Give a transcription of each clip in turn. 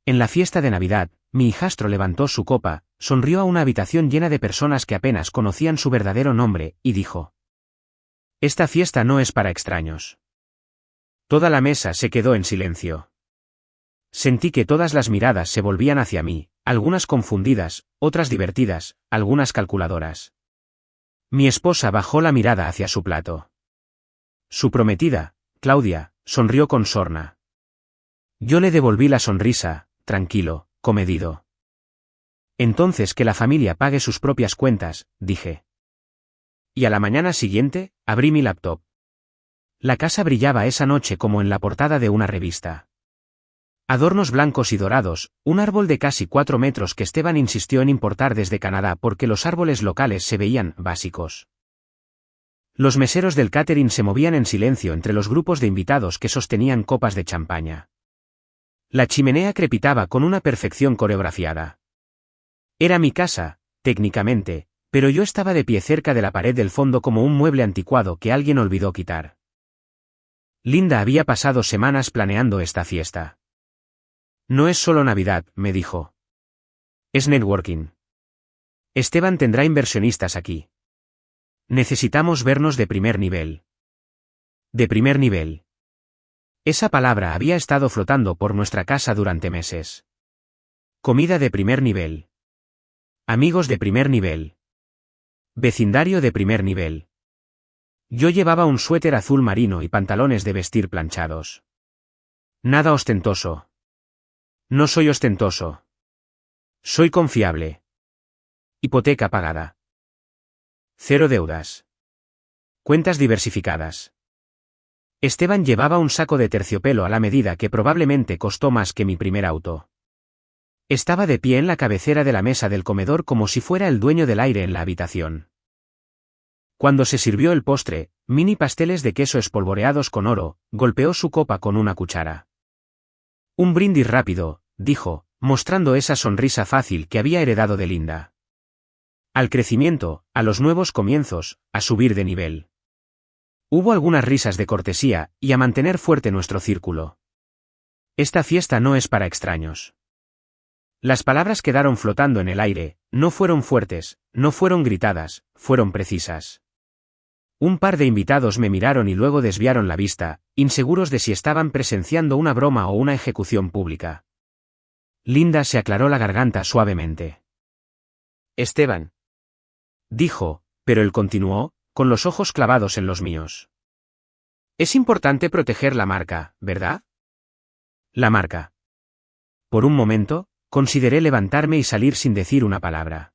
En la fiesta de Navidad, mi hijastro levantó su copa, sonrió a una habitación llena de personas que apenas conocían su verdadero nombre, y dijo: «Esta fiesta no es para extraños». Toda la mesa se quedó en silencio. Sentí que todas las miradas se volvían hacia mí, algunas confundidas, otras divertidas, algunas calculadoras. Mi esposa bajó la mirada hacia su plato. Su prometida, Claudia, sonrió con sorna. Yo le devolví la sonrisa, tranquilo, comedido. Entonces que la familia pague sus propias cuentas, dije. Y a la mañana siguiente, abrí mi laptop. La casa brillaba esa noche como en la portada de una revista. Adornos blancos y dorados, un árbol de casi 4 metros que Esteban insistió en importar desde Canadá porque los árboles locales se veían básicos. Los meseros del catering se movían en silencio entre los grupos de invitados que sostenían copas de champaña. La chimenea crepitaba con una perfección coreografiada. Era mi casa, técnicamente, pero yo estaba de pie cerca de la pared del fondo como un mueble anticuado que alguien olvidó quitar. Linda había pasado semanas planeando esta fiesta. No es solo Navidad, me dijo. Es networking. Esteban tendrá inversionistas aquí. Necesitamos vernos de primer nivel. De primer nivel. Esa palabra había estado flotando por nuestra casa durante meses. Comida de primer nivel. Amigos de primer nivel. Vecindario de primer nivel. Yo llevaba un suéter azul marino y pantalones de vestir planchados. Nada ostentoso. No soy ostentoso. Soy confiable. Hipoteca pagada. 0 deudas. Cuentas diversificadas. Esteban llevaba un saco de terciopelo a la medida que probablemente costó más que mi primer auto. Estaba de pie en la cabecera de la mesa del comedor como si fuera el dueño del aire en la habitación. Cuando se sirvió el postre, mini pasteles de queso espolvoreados con oro, golpeó su copa con una cuchara. Un brindis rápido, dijo, mostrando esa sonrisa fácil que había heredado de Linda. Al crecimiento, a los nuevos comienzos, a subir de nivel. Hubo algunas risas de cortesía, y a mantener fuerte nuestro círculo. Esta fiesta no es para extraños. Las palabras quedaron flotando en el aire, no fueron fuertes, no fueron gritadas, fueron precisas. Un par de invitados me miraron y luego desviaron la vista, inseguros de si estaban presenciando una broma o una ejecución pública. Linda se aclaró la garganta suavemente. Esteban. Dijo, pero él continuó, con los ojos clavados en los míos. Es importante proteger la marca, ¿verdad? La marca. Por un momento, consideré levantarme y salir sin decir una palabra.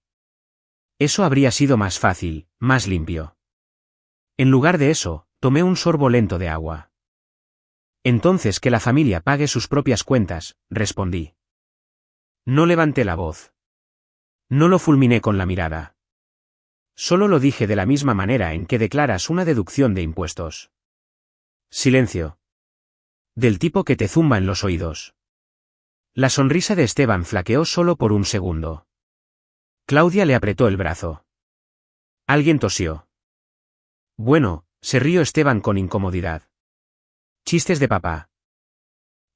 Eso habría sido más fácil, más limpio. En lugar de eso, tomé un sorbo lento de agua. Entonces que la familia pague sus propias cuentas, respondí. No levanté la voz. No lo fulminé con la mirada. Solo lo dije de la misma manera en que declaras una deducción de impuestos. Silencio. Del tipo que te zumba en los oídos. La sonrisa de Esteban flaqueó solo por un segundo. Claudia le apretó el brazo. Alguien tosió. Bueno, se rió Esteban con incomodidad. Chistes de papá.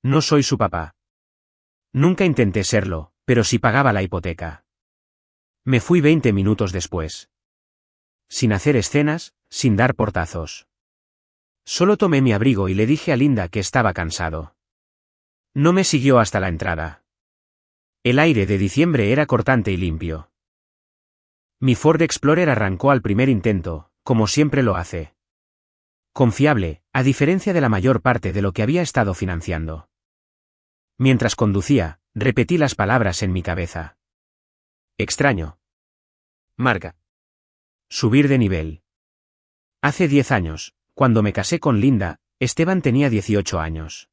No soy su papá. Nunca intenté serlo, pero sí pagaba la hipoteca. Me fui 20 minutos después. Sin hacer escenas, sin dar portazos. Solo tomé mi abrigo y le dije a Linda que estaba cansado. No me siguió hasta la entrada. El aire de diciembre era cortante y limpio. Mi Ford Explorer arrancó al primer intento, como siempre lo hace. Confiable, a diferencia de la mayor parte de lo que había estado financiando. Mientras conducía, repetí las palabras en mi cabeza. Extraño. Marca. Subir de nivel. Hace 10 años, cuando me casé con Linda, Esteban tenía 18 años.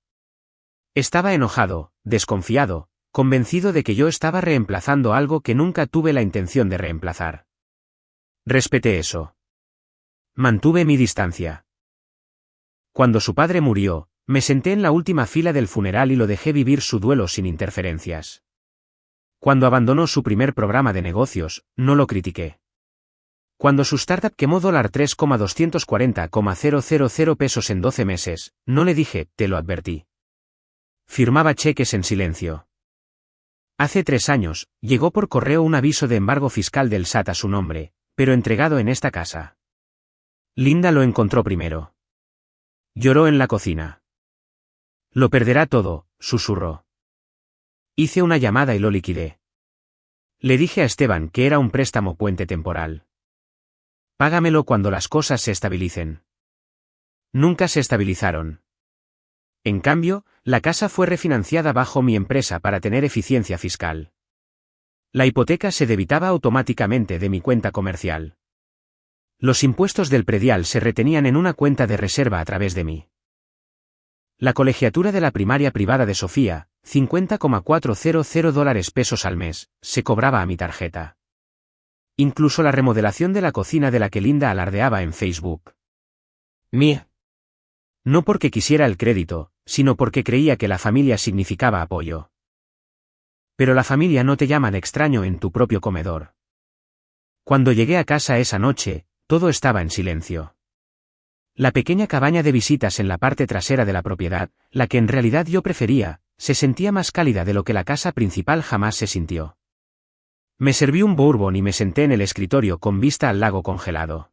Estaba enojado, desconfiado, convencido de que yo estaba reemplazando algo que nunca tuve la intención de reemplazar. Respeté eso. Mantuve mi distancia. Cuando su padre murió, me senté en la última fila del funeral y lo dejé vivir su duelo sin interferencias. Cuando abandonó su primer programa de negocios, no lo critiqué. Cuando su startup quemó $3,240,000 pesos en 12 meses, no le dije, te lo advertí. Firmaba cheques en silencio. Hace 3 años, llegó por correo un aviso de embargo fiscal del SAT a su nombre, pero entregado en esta casa. Linda lo encontró primero. Lloró en la cocina. Lo perderá todo, susurró. Hice una llamada y lo liquidé. Le dije a Esteban que era un préstamo puente temporal. Págamelo cuando las cosas se estabilicen. Nunca se estabilizaron. En cambio, la casa fue refinanciada bajo mi empresa para tener eficiencia fiscal. La hipoteca se debitaba automáticamente de mi cuenta comercial. Los impuestos del predial se retenían en una cuenta de reserva a través de mí. La colegiatura de la primaria privada de Sofía, $50,400 al mes, se cobraba a mi tarjeta. Incluso la remodelación de la cocina de la que Linda alardeaba en Facebook. Mía. No porque quisiera el crédito, sino porque creía que la familia significaba apoyo. Pero la familia no te llaman extraño en tu propio comedor. Cuando llegué a casa esa noche, todo estaba en silencio. La pequeña cabaña de visitas en la parte trasera de la propiedad, la que en realidad yo prefería, se sentía más cálida de lo que la casa principal jamás se sintió. Me serví un bourbon y me senté en el escritorio con vista al lago congelado.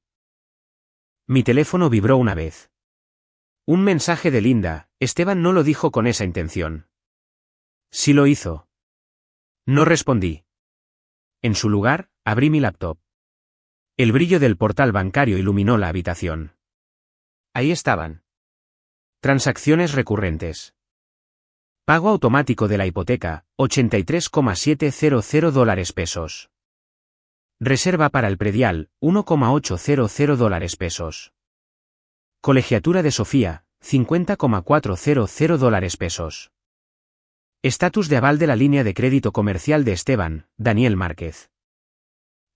Mi teléfono vibró una vez. Un mensaje de Linda. Esteban no lo dijo con esa intención. Sí lo hizo. No respondí. En su lugar, abrí mi laptop. El brillo del portal bancario iluminó la habitación. Ahí estaban. Transacciones recurrentes. Pago automático de la hipoteca, $83,700 Reserva para el predial, $1,800 Colegiatura de Sofía, $50,400 Estatus de aval de la línea de crédito comercial de Esteban, Daniel Márquez.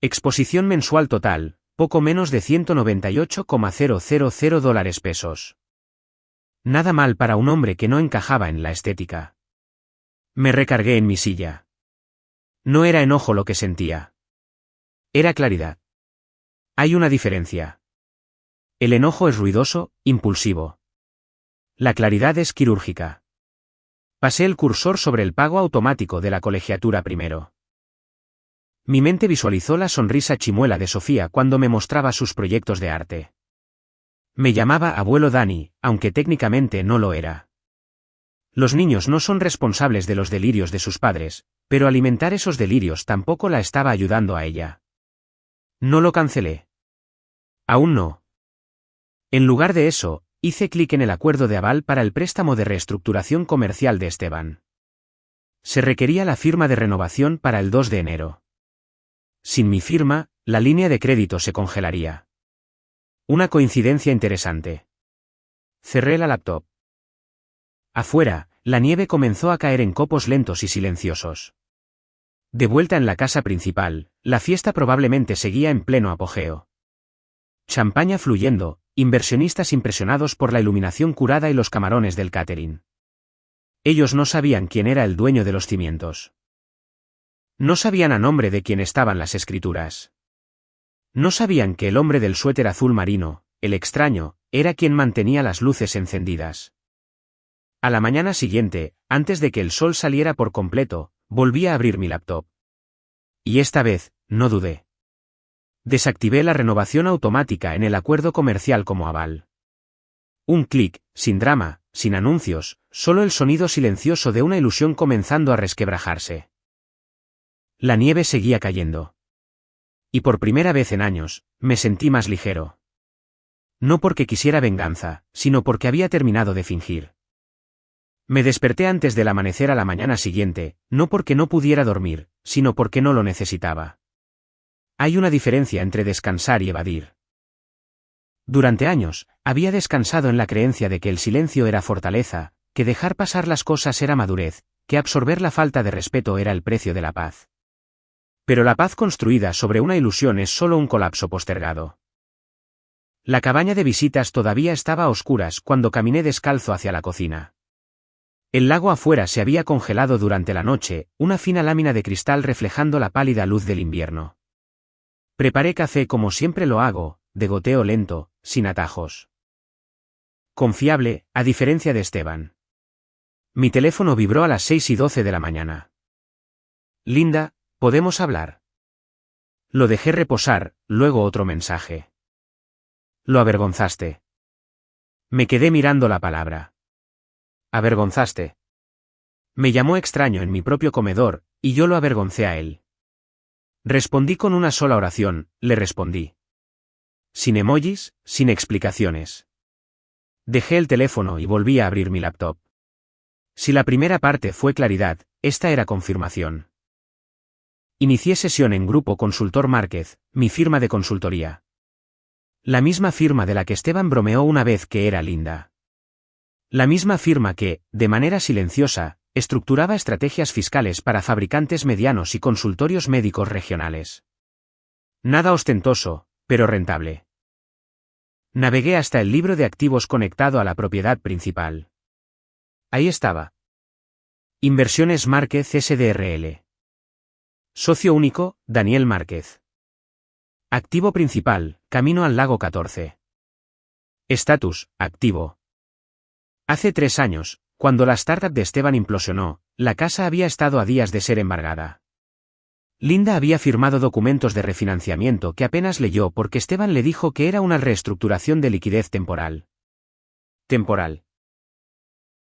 Exposición mensual total, poco menos de $198,000. Nada mal para un hombre que no encajaba en la estética. Me recargué en mi silla. No era enojo lo que sentía. Era claridad. Hay una diferencia. El enojo es ruidoso, impulsivo. La claridad es quirúrgica. Pasé el cursor sobre el pago automático de la colegiatura primero. Mi mente visualizó la sonrisa chimuela de Sofía cuando me mostraba sus proyectos de arte. Me llamaba abuelo Dani, aunque técnicamente no lo era. Los niños no son responsables de los delirios de sus padres, pero alimentar esos delirios tampoco la estaba ayudando a ella. No lo cancelé. Aún no. En lugar de eso, hice clic en el acuerdo de aval para el préstamo de reestructuración comercial de Esteban. Se requería la firma de renovación para el 2 de enero. Sin mi firma, la línea de crédito se congelaría. Una coincidencia interesante. Cerré la laptop. Afuera, la nieve comenzó a caer en copos lentos y silenciosos. De vuelta en la casa principal, la fiesta probablemente seguía en pleno apogeo. Champaña fluyendo, inversionistas impresionados por la iluminación curada y los camarones del catering. Ellos no sabían quién era el dueño de los cimientos. No sabían a nombre de quién estaban las escrituras. No sabían que el hombre del suéter azul marino, el extraño, era quien mantenía las luces encendidas. A la mañana siguiente, antes de que el sol saliera por completo, volví a abrir mi laptop. Y esta vez, no dudé. Desactivé la renovación automática en el acuerdo comercial como aval. Un clic, sin drama, sin anuncios, solo el sonido silencioso de una ilusión comenzando a resquebrajarse. La nieve seguía cayendo. Y por primera vez en años, me sentí más ligero. No porque quisiera venganza, sino porque había terminado de fingir. Me desperté antes del amanecer a la mañana siguiente, no porque no pudiera dormir, sino porque no lo necesitaba. Hay una diferencia entre descansar y evadir. Durante años, había descansado en la creencia de que el silencio era fortaleza, que dejar pasar las cosas era madurez, que absorber la falta de respeto era el precio de la paz. Pero la paz construida sobre una ilusión es solo un colapso postergado. La cabaña de visitas todavía estaba a oscuras cuando caminé descalzo hacia la cocina. El lago afuera se había congelado durante la noche, una fina lámina de cristal reflejando la pálida luz del invierno. Preparé café como siempre lo hago, de goteo lento, sin atajos. Confiable, a diferencia de Esteban. Mi teléfono vibró a las 6:12 de la mañana. Linda, ¿podemos hablar? Lo dejé reposar, luego otro mensaje. Lo avergonzaste. Me quedé mirando la palabra. Avergonzaste. Me llamó extraño en mi propio comedor, y yo lo avergoncé a él. Respondí con una sola oración, le respondí. Sin emojis, sin explicaciones. Dejé el teléfono y volví a abrir mi laptop. Si la primera parte fue claridad, esta era confirmación. Inicié sesión en Grupo Consultor Márquez, mi firma de consultoría. La misma firma de la que Esteban bromeó una vez que era Linda. La misma firma que, de manera silenciosa, estructuraba estrategias fiscales para fabricantes medianos y consultorios médicos regionales. Nada ostentoso, pero rentable. Navegué hasta el libro de activos conectado a la propiedad principal. Ahí estaba. Inversiones Márquez SDRL. Socio único, Daniel Márquez. Activo principal, camino al lago 14. Estatus, activo. Hace 3 años, cuando la startup de Esteban implosionó, la casa había estado a días de ser embargada. Linda había firmado documentos de refinanciamiento que apenas leyó porque Esteban le dijo que era una reestructuración de liquidez temporal. Temporal.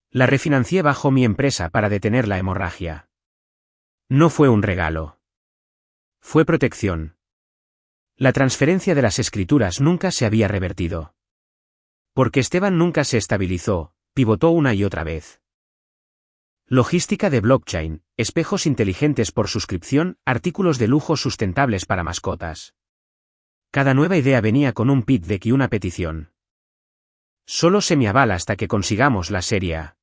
La refinancié bajo mi empresa para detener la hemorragia. No fue un regalo. Fue protección. La transferencia de las escrituras nunca se había revertido. Porque Esteban nunca se estabilizó, pivotó una y otra vez. Logística de blockchain, espejos inteligentes por suscripción, artículos de lujo sustentables para mascotas. Cada nueva idea venía con un pitch deck y una petición. Solo se me avala hasta que consigamos la serie A.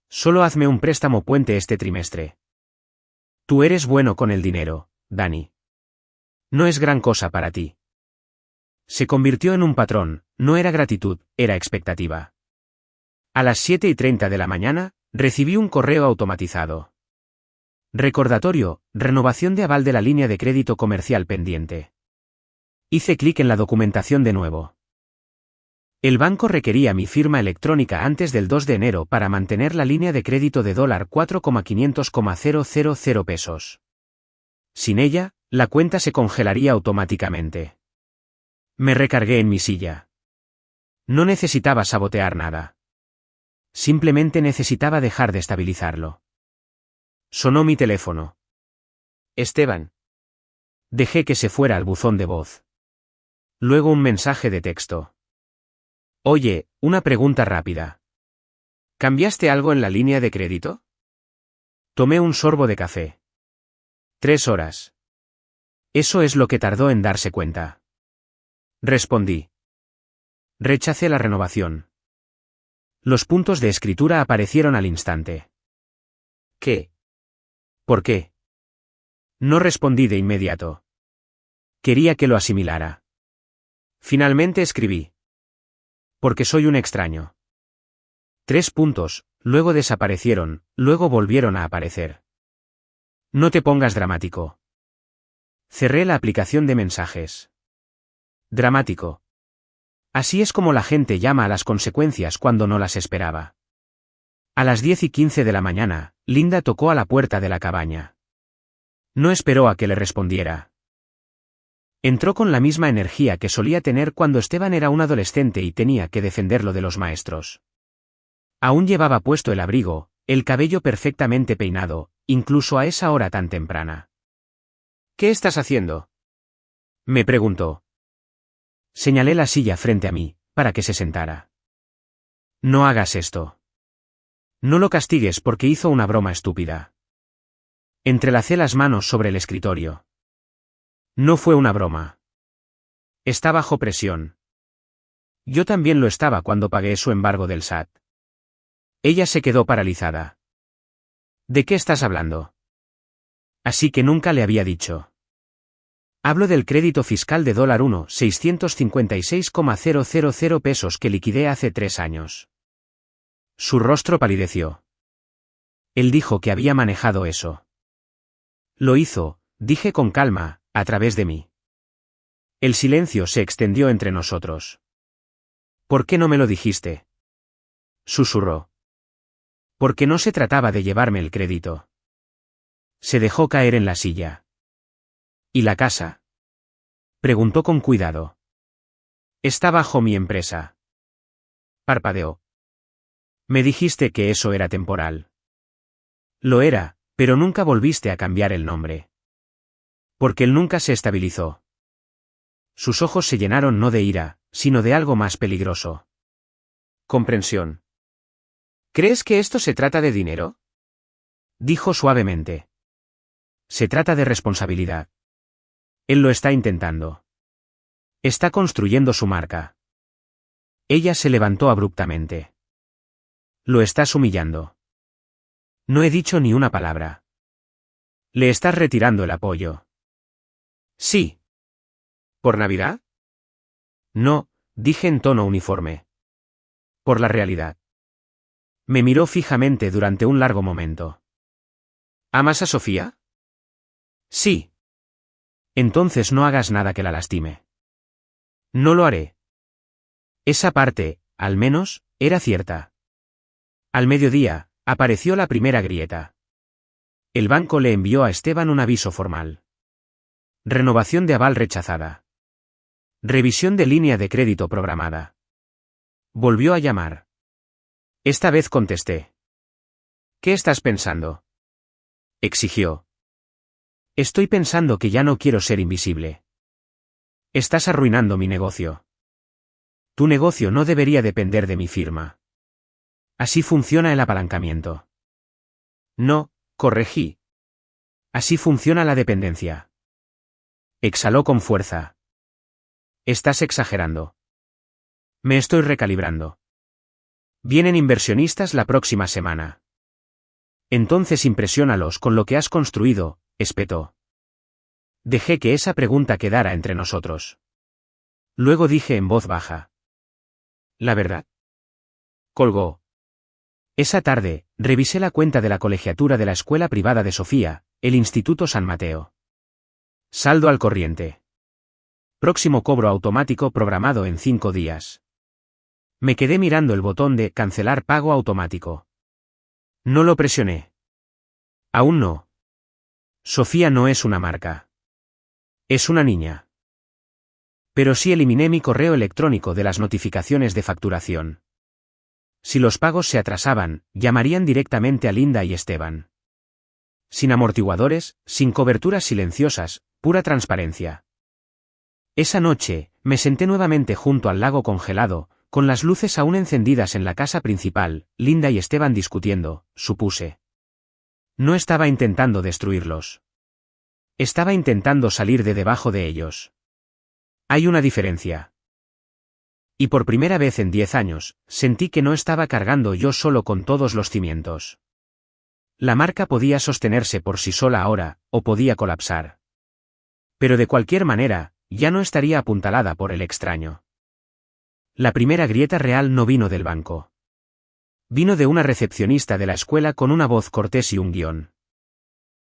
Solo hazme un préstamo puente este trimestre. Tú eres bueno con el dinero, Dani. No es gran cosa para ti. Se convirtió en un patrón, no era gratitud, era expectativa. A las 7:30 de la mañana, recibí un correo automatizado. Recordatorio, renovación de aval de la línea de crédito comercial pendiente. Hice clic en la documentación de nuevo. El banco requería mi firma electrónica antes del 2 de enero para mantener la línea de crédito de $4,500,000 pesos. Sin ella, la cuenta se congelaría automáticamente. Me recargué en mi silla. No necesitaba sabotear nada. Simplemente necesitaba dejar de estabilizarlo. Sonó mi teléfono. Esteban. Dejé que se fuera al buzón de voz. Luego un mensaje de texto. Oye, una pregunta rápida. ¿Cambiaste algo en la línea de crédito? Tomé un sorbo de café. 3 horas. Eso es lo que tardó en darse cuenta. Respondí. Rechacé la renovación. Los puntos de escritura aparecieron al instante. ¿Qué? ¿Por qué? No respondí de inmediato. Quería que lo asimilara. Finalmente escribí. Porque soy un extraño. 3 puntos, luego desaparecieron, luego volvieron a aparecer. No te pongas dramático. Cerré la aplicación de mensajes. Dramático. Así es como la gente llama a las consecuencias cuando no las esperaba. A las 10:15 de la mañana, Linda tocó a la puerta de la cabaña. No esperó a que le respondiera. Entró con la misma energía que solía tener cuando Esteban era un adolescente y tenía que defenderlo de los maestros. Aún llevaba puesto el abrigo, el cabello perfectamente peinado, incluso a esa hora tan temprana. ¿Qué estás haciendo?, me preguntó. Señalé la silla frente a mí, para que se sentara. No hagas esto. No lo castigues porque hizo una broma estúpida. Entrelacé las manos sobre el escritorio. No fue una broma. Está bajo presión. Yo también lo estaba cuando pagué su embargo del SAT. Ella se quedó paralizada. ¿De qué estás hablando? Así que nunca le había dicho. Hablo del crédito fiscal de $1,656,000 pesos que liquidé hace 3 años. Su rostro palideció. Él dijo que había manejado eso. Lo hizo, dije con calma, a través de mí. El silencio se extendió entre nosotros. ¿Por qué no me lo dijiste?, susurró. Porque no se trataba de llevarme el crédito. Se dejó caer en la silla. ¿Y la casa? Preguntó con cuidado. Está bajo mi empresa. Parpadeó. Me dijiste que eso era temporal. Lo era, pero nunca volviste a cambiar el nombre. Porque él nunca se estabilizó. Sus ojos se llenaron no de ira, sino de algo más peligroso. Comprensión. ¿Crees que esto se trata de dinero? Dijo suavemente. Se trata de responsabilidad. Él lo está intentando. Está construyendo su marca. Ella se levantó abruptamente. Lo estás humillando. No he dicho ni una palabra. Le estás retirando el apoyo. Sí. ¿Por Navidad? No, dije en tono uniforme. Por la realidad. Me miró fijamente durante un largo momento. ¿Amas a Sofía? Sí. Entonces no hagas nada que la lastime. No lo haré. Esa parte, al menos, era cierta. Al mediodía, apareció la primera grieta. El banco le envió a Esteban un aviso formal. Renovación de aval rechazada. Revisión de línea de crédito programada. Volvió a llamar. Esta vez contesté. ¿Qué estás pensando? Exigió. Estoy pensando que ya no quiero ser invisible. Estás arruinando mi negocio. Tu negocio no debería depender de mi firma. Así funciona el apalancamiento. No, corregí. Así funciona la dependencia. Exhaló con fuerza. Estás exagerando. Me estoy recalibrando. Vienen inversionistas la próxima semana. Entonces impresiónalos con lo que has construido, espetó. Dejé que esa pregunta quedara entre nosotros. Luego dije en voz baja. ¿La verdad? Colgó. Esa tarde, revisé la cuenta de la colegiatura de la escuela privada de Sofía, el Instituto San Mateo. Saldo al corriente. Próximo cobro automático programado en 5 días. Me quedé mirando el botón de cancelar pago automático. No lo presioné. Aún no. Sofía no es una marca. Es una niña. Pero sí eliminé mi correo electrónico de las notificaciones de facturación. Si los pagos se atrasaban, llamarían directamente a Linda y Esteban. Sin amortiguadores, sin coberturas silenciosas, pura transparencia. Esa noche, me senté nuevamente junto al lago congelado, con las luces aún encendidas en la casa principal, Linda y Esteban discutiendo, supuse. No estaba intentando destruirlos. Estaba intentando salir de debajo de ellos. Hay una diferencia. Y por primera vez en 10 años, sentí que no estaba cargando yo solo con todos los cimientos. La marca podía sostenerse por sí sola ahora, o podía colapsar. Pero de cualquier manera, ya no estaría apuntalada por el extraño. La primera grieta real no vino del banco. Vino de una recepcionista de la escuela con una voz cortés y un guión.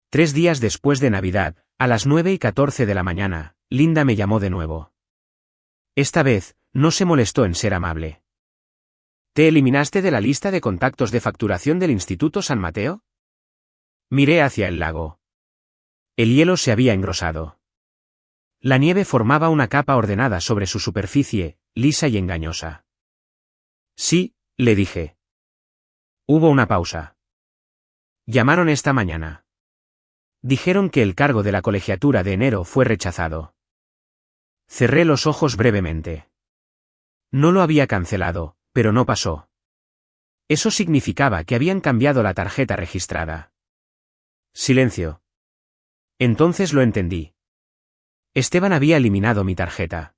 3 días después de Navidad, a las 9:14 de la mañana, Linda me llamó de nuevo. Esta vez, no se molestó en ser amable. ¿Te eliminaste de la lista de contactos de facturación del Instituto San Mateo? Miré hacia el lago. El hielo se había engrosado. La nieve formaba una capa ordenada sobre su superficie, lisa y engañosa. Sí, le dije. Hubo una pausa. Llamaron esta mañana. Dijeron que el cargo de la colegiatura de enero fue rechazado. Cerré los ojos brevemente. No lo había cancelado, pero no pasó. Eso significaba que habían cambiado la tarjeta registrada. Silencio. Entonces lo entendí. Esteban había eliminado mi tarjeta.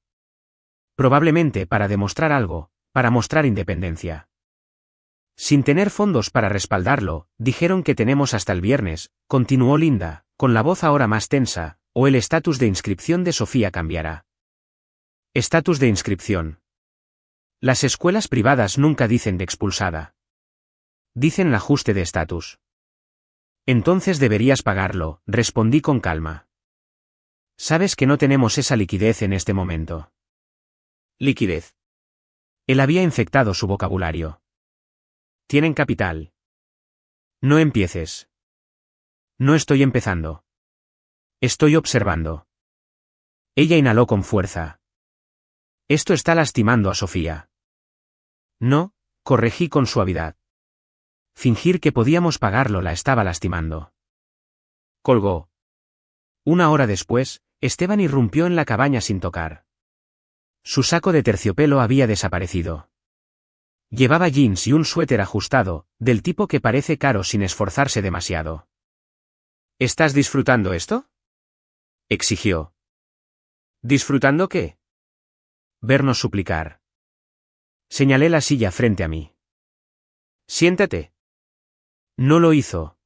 Probablemente para demostrar algo, para mostrar independencia. Sin tener fondos para respaldarlo, dijeron que tenemos hasta el viernes, continuó Linda, con la voz ahora más tensa, o el estatus de inscripción de Sofía cambiará. Estatus de inscripción. Las escuelas privadas nunca dicen de expulsada. Dicen el ajuste de estatus. Entonces deberías pagarlo, respondí con calma. Sabes que no tenemos esa liquidez en este momento. Liquidez. Él había infectado su vocabulario. Tienen capital. No empieces. No estoy empezando. Estoy observando. Ella inhaló con fuerza. Esto está lastimando a Sofía. No, corregí con suavidad. Fingir que podíamos pagarlo la estaba lastimando. Colgó. Una hora después, Esteban irrumpió en la cabaña sin tocar. Su saco de terciopelo había desaparecido. Llevaba jeans y un suéter ajustado, del tipo que parece caro sin esforzarse demasiado. ¿Estás disfrutando esto?, exigió. ¿Disfrutando qué? Vernos suplicar. Señalé la silla frente a mí. Siéntate. No lo hizo.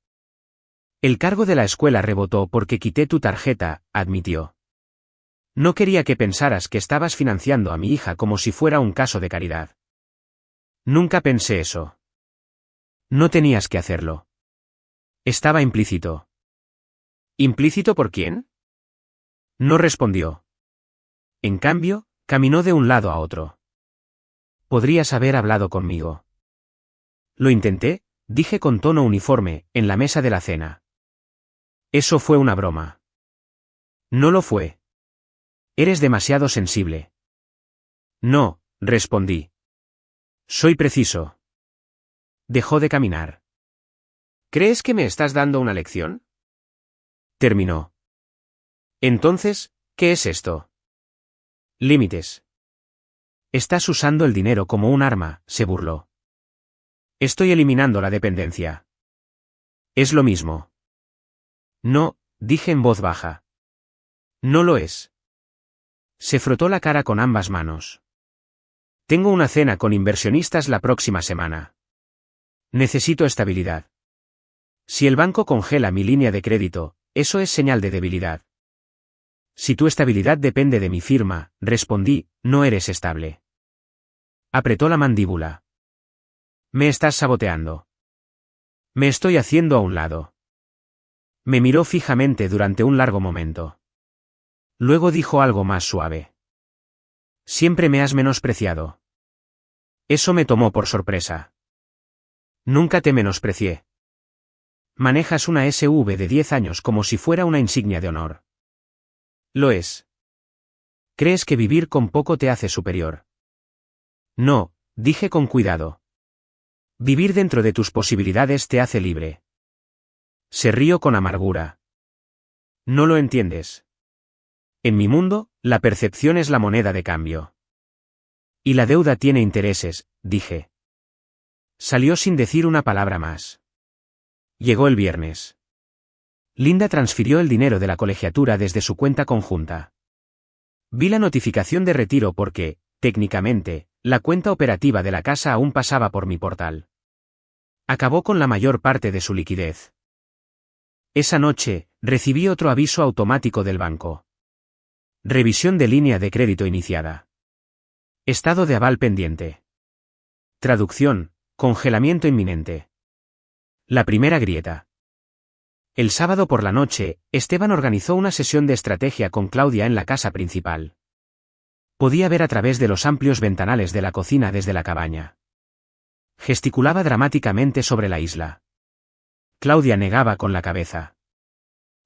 El cargo de la escuela rebotó porque quité tu tarjeta, admitió. No quería que pensaras que estabas financiando a mi hija como si fuera un caso de caridad. Nunca pensé eso. No tenías que hacerlo. Estaba implícito. ¿Implícito por quién? No respondió. En cambio, caminó de un lado a otro. Podrías haber hablado conmigo. Lo intenté, dije con tono uniforme, en la mesa de la cena. Eso fue una broma. No lo fue. Eres demasiado sensible. No, respondí. Soy preciso. Dejó de caminar. ¿Crees que me estás dando una lección? Terminó. Entonces, ¿qué es esto? Límites. Estás usando el dinero como un arma, se burló. Estoy eliminando la dependencia. Es lo mismo. No, dije en voz baja. No lo es. Se frotó la cara con ambas manos. Tengo una cena con inversionistas la próxima semana. Necesito estabilidad. Si el banco congela mi línea de crédito, eso es señal de debilidad. Si tu estabilidad depende de mi firma, respondí, no eres estable. Apretó la mandíbula. Me estás saboteando. Me estoy haciendo a un lado. Me miró fijamente durante un largo momento. Luego dijo algo más suave. Siempre me has menospreciado. Eso me tomó por sorpresa. Nunca te menosprecié. Manejas una SUV de 10 años como si fuera una insignia de honor. Lo es. ¿Crees que vivir con poco te hace superior? No, dije con cuidado. Vivir dentro de tus posibilidades te hace libre. Se rió con amargura. No lo entiendes. En mi mundo, la percepción es la moneda de cambio. Y la deuda tiene intereses, dije. Salió sin decir una palabra más. Llegó el viernes. Linda transfirió el dinero de la colegiatura desde su cuenta conjunta. Vi la notificación de retiro porque, técnicamente, la cuenta operativa de la casa aún pasaba por mi portal. Acabó con la mayor parte de su liquidez. Esa noche, recibí otro aviso automático del banco. Revisión de línea de crédito iniciada. Estado de aval pendiente. Traducción, congelamiento inminente. La primera grieta. El sábado por la noche, Esteban organizó una sesión de estrategia con Claudia en la casa principal. Podía ver a través de los amplios ventanales de la cocina desde la cabaña. Gesticulaba dramáticamente sobre la isla. Claudia negaba con la cabeza.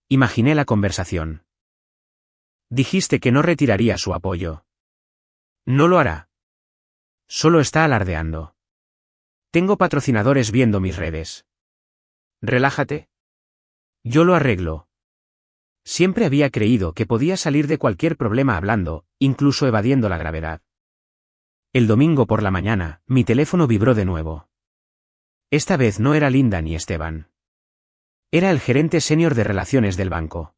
Imaginé la conversación. Dijiste que no retiraría su apoyo. No lo hará. Solo está alardeando. Tengo patrocinadores viendo mis redes. Relájate. Yo lo arreglo. Siempre había creído que podía salir de cualquier problema hablando, incluso evadiendo la gravedad. El domingo por la mañana, mi teléfono vibró de nuevo. Esta vez no era Linda ni Esteban. Era el gerente senior de relaciones del banco.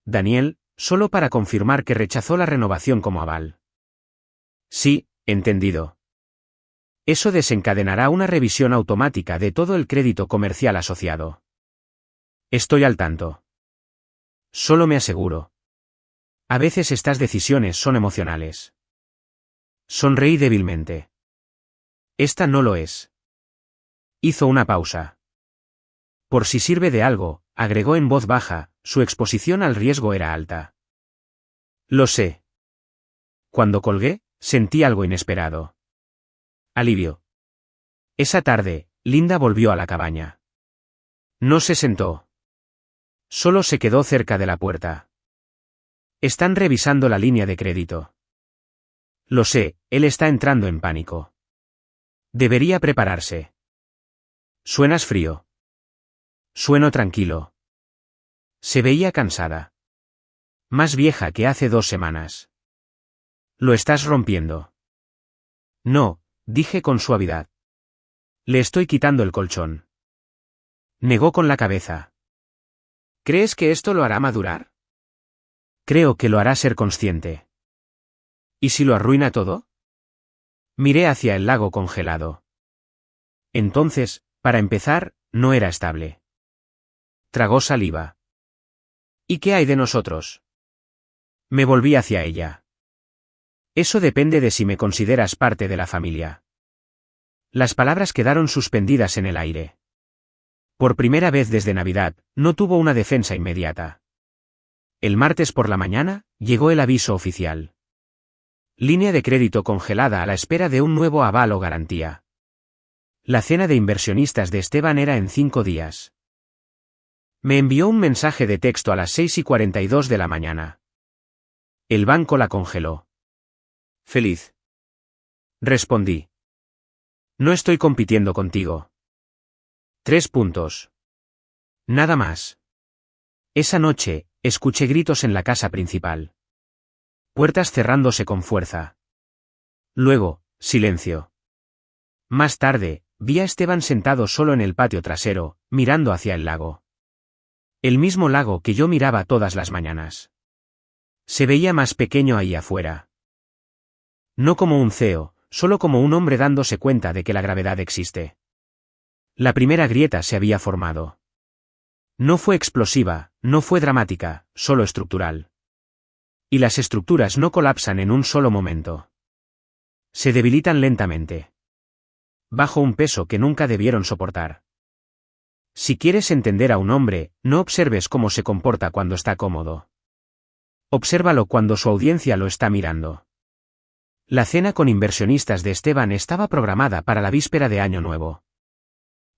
Daniel, solo para confirmar que rechazó la renovación como aval. Sí, entendido. Eso desencadenará una revisión automática de todo el crédito comercial asociado. Estoy al tanto. Solo me aseguro. A veces estas decisiones son emocionales. Sonreí débilmente. Esta no lo es. Hizo una pausa. Por si sirve de algo, agregó en voz baja, su exposición al riesgo era alta. Lo sé. Cuando colgué, sentí algo inesperado. Alivio. Esa tarde, Linda volvió a la cabaña. No se sentó. Solo se quedó cerca de la puerta. Están revisando la línea de crédito. Lo sé, él está entrando en pánico. Debería prepararse. Suenas frío. Sueno tranquilo. Se veía cansada. Más vieja que hace 2 semanas. Lo estás rompiendo. No, dije con suavidad. Le estoy quitando el colchón. Negó con la cabeza. ¿Crees que esto lo hará madurar? Creo que lo hará ser consciente. ¿Y si lo arruina todo? Miré hacia el lago congelado. Entonces, para empezar, no era estable. Tragó saliva. ¿Y qué hay de nosotros? Me volví hacia ella. Eso depende de si me consideras parte de la familia. Las palabras quedaron suspendidas en el aire. Por primera vez desde Navidad, no tuvo una defensa inmediata. El martes por la mañana, llegó el aviso oficial. Línea de crédito congelada a la espera de un nuevo aval o garantía. La cena de inversionistas de Esteban era en 5 días. Me envió un mensaje de texto a las 6:42 de la mañana. El banco la congeló. Feliz. Respondí. No estoy compitiendo contigo. 3 puntos. Nada más. Esa noche, escuché gritos en la casa principal. Puertas cerrándose con fuerza. Luego, silencio. Más tarde, vi a Esteban sentado solo en el patio trasero, mirando hacia el lago. El mismo lago que yo miraba todas las mañanas. Se veía más pequeño ahí afuera. No como un CEO, solo como un hombre dándose cuenta de que la gravedad existe. La primera grieta se había formado. No fue explosiva, no fue dramática, solo estructural. Y las estructuras no colapsan en un solo momento. Se debilitan lentamente. Bajo un peso que nunca debieron soportar. Si quieres entender a un hombre, no observes cómo se comporta cuando está cómodo. Obsérvalo cuando su audiencia lo está mirando. La cena con inversionistas de Esteban estaba programada para la víspera de Año Nuevo.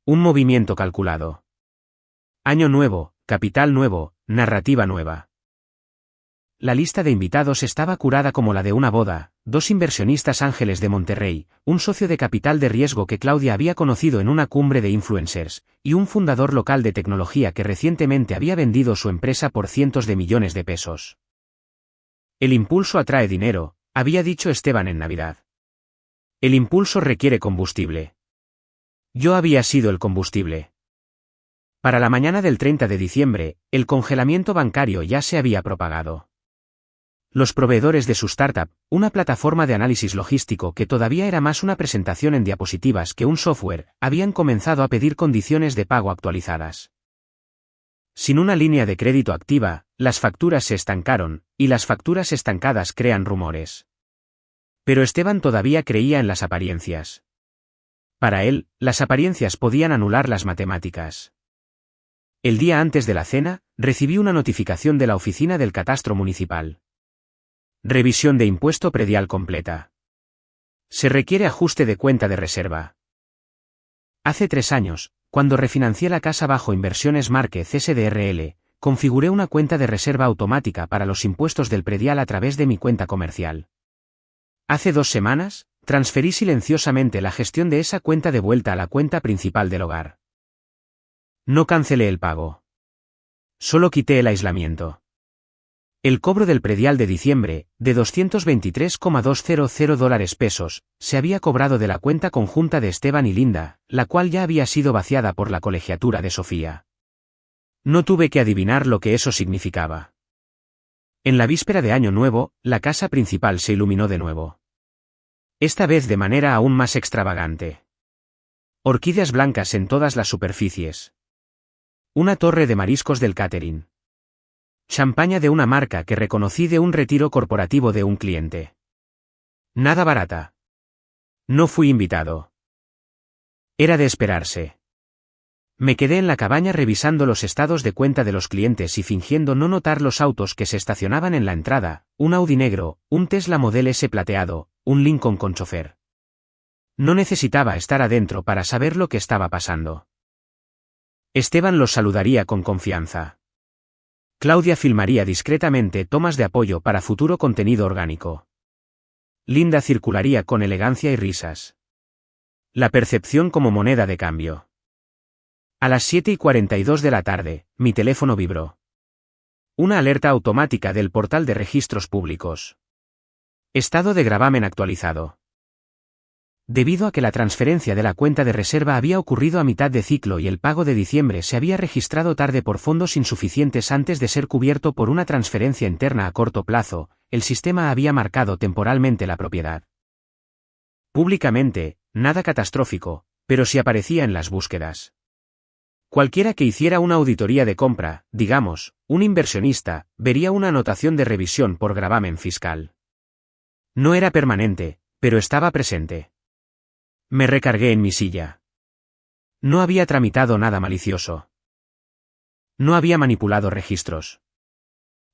Un movimiento calculado. Año nuevo, capital nuevo, narrativa nueva. La lista de invitados estaba curada como la de una boda: 2 inversionistas ángeles de Monterrey, un socio de capital de riesgo que Claudia había conocido en una cumbre de influencers, y un fundador local de tecnología que recientemente había vendido su empresa por cientos de millones de pesos. El impulso atrae dinero, había dicho Esteban en Navidad. El impulso requiere combustible. Yo había sido el combustible. Para la mañana del 30 de diciembre, el congelamiento bancario ya se había propagado. Los proveedores de su startup, una plataforma de análisis logístico que todavía era más una presentación en diapositivas que un software, habían comenzado a pedir condiciones de pago actualizadas. Sin una línea de crédito activa, las facturas se estancaron, y las facturas estancadas crean rumores. Pero Esteban todavía creía en las apariencias. Para él, las apariencias podían anular las matemáticas. El día antes de la cena, recibí una notificación de la oficina del catastro municipal. Revisión de impuesto predial completa. Se requiere ajuste de cuenta de reserva. Hace 3 años, cuando refinancié la casa bajo Inversiones Márquez SDRL, configuré una cuenta de reserva automática para los impuestos del predial a través de mi cuenta comercial. Hace 2 semanas, transferí silenciosamente la gestión de esa cuenta de vuelta a la cuenta principal del hogar. No cancelé el pago. Solo quité el aislamiento. El cobro del predial de diciembre, de $223,200 se había cobrado de la cuenta conjunta de Esteban y Linda, la cual ya había sido vaciada por la colegiatura de Sofía. No tuve que adivinar lo que eso significaba. En la víspera de Año Nuevo, la casa principal se iluminó de nuevo. Esta vez de manera aún más extravagante. Orquídeas blancas en todas las superficies. Una torre de mariscos del catering. Champaña de una marca que reconocí de un retiro corporativo de un cliente. Nada barata. No fui invitado. Era de esperarse. Me quedé en la cabaña revisando los estados de cuenta de los clientes y fingiendo no notar los autos que se estacionaban en la entrada: un Audi negro, un Tesla Model S plateado, un Lincoln con chofer. No necesitaba estar adentro para saber lo que estaba pasando. Esteban los saludaría con confianza. Claudia filmaría discretamente tomas de apoyo para futuro contenido orgánico. Linda circularía con elegancia y risas. La percepción como moneda de cambio. A las 7:42 de la tarde, mi teléfono vibró. Una alerta automática del portal de registros públicos. Estado de gravamen actualizado. Debido a que la transferencia de la cuenta de reserva había ocurrido a mitad de ciclo y el pago de diciembre se había registrado tarde por fondos insuficientes antes de ser cubierto por una transferencia interna a corto plazo, el sistema había marcado temporalmente la propiedad. Públicamente, nada catastrófico, pero sí aparecía en las búsquedas. Cualquiera que hiciera una auditoría de compra, digamos, un inversionista, vería una anotación de revisión por gravamen fiscal. No era permanente, pero estaba presente. Me recargué en mi silla. No había tramitado nada malicioso. No había manipulado registros.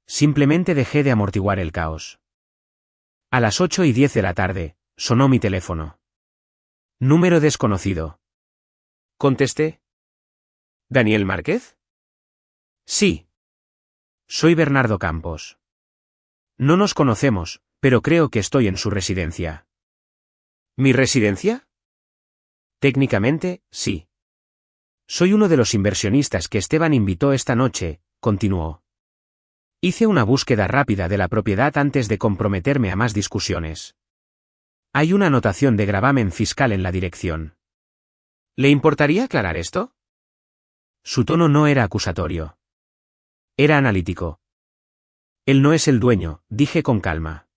Simplemente dejé de amortiguar el caos. A las 8:10 de la tarde, sonó mi teléfono. Número desconocido. Contesté. ¿Daniel Márquez? Sí. Soy Bernardo Campos. No nos conocemos, pero creo que estoy en su residencia. ¿Mi residencia? Técnicamente, sí. Soy uno de los inversionistas que Esteban invitó esta noche, continuó. Hice una búsqueda rápida de la propiedad antes de comprometerme a más discusiones. Hay una anotación de gravamen fiscal en la dirección. ¿Le importaría aclarar esto? Su tono no era acusatorio. Era analítico. Él no es el dueño, dije con calma.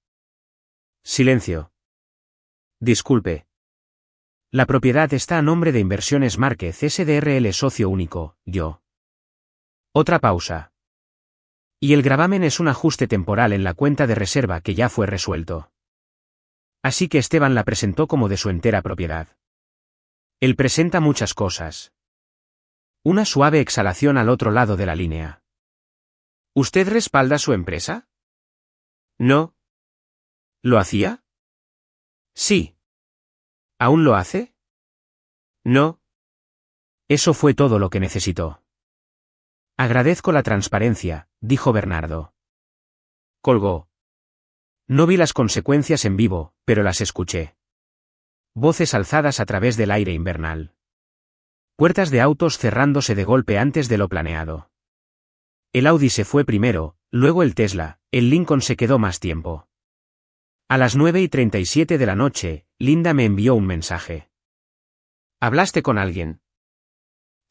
Silencio. Disculpe. La propiedad está a nombre de Inversiones Márquez SDRL socio único, yo. Otra pausa. Y el gravamen es un ajuste temporal en la cuenta de reserva que ya fue resuelto. Así que Esteban la presentó como de su entera propiedad. Él presenta muchas cosas. Una suave exhalación al otro lado de la línea. ¿Usted respalda su empresa? No. ¿Lo hacía? Sí. ¿Aún lo hace? No. Eso fue todo lo que necesitó. Agradezco la transparencia, dijo Bernardo. Colgó. No vi las consecuencias en vivo, pero las escuché. Voces alzadas a través del aire invernal. Puertas de autos cerrándose de golpe antes de lo planeado. El Audi se fue primero, luego el Tesla, el Lincoln se quedó más tiempo. A las 9:37 de la noche, Linda me envió un mensaje. ¿Hablaste con alguien?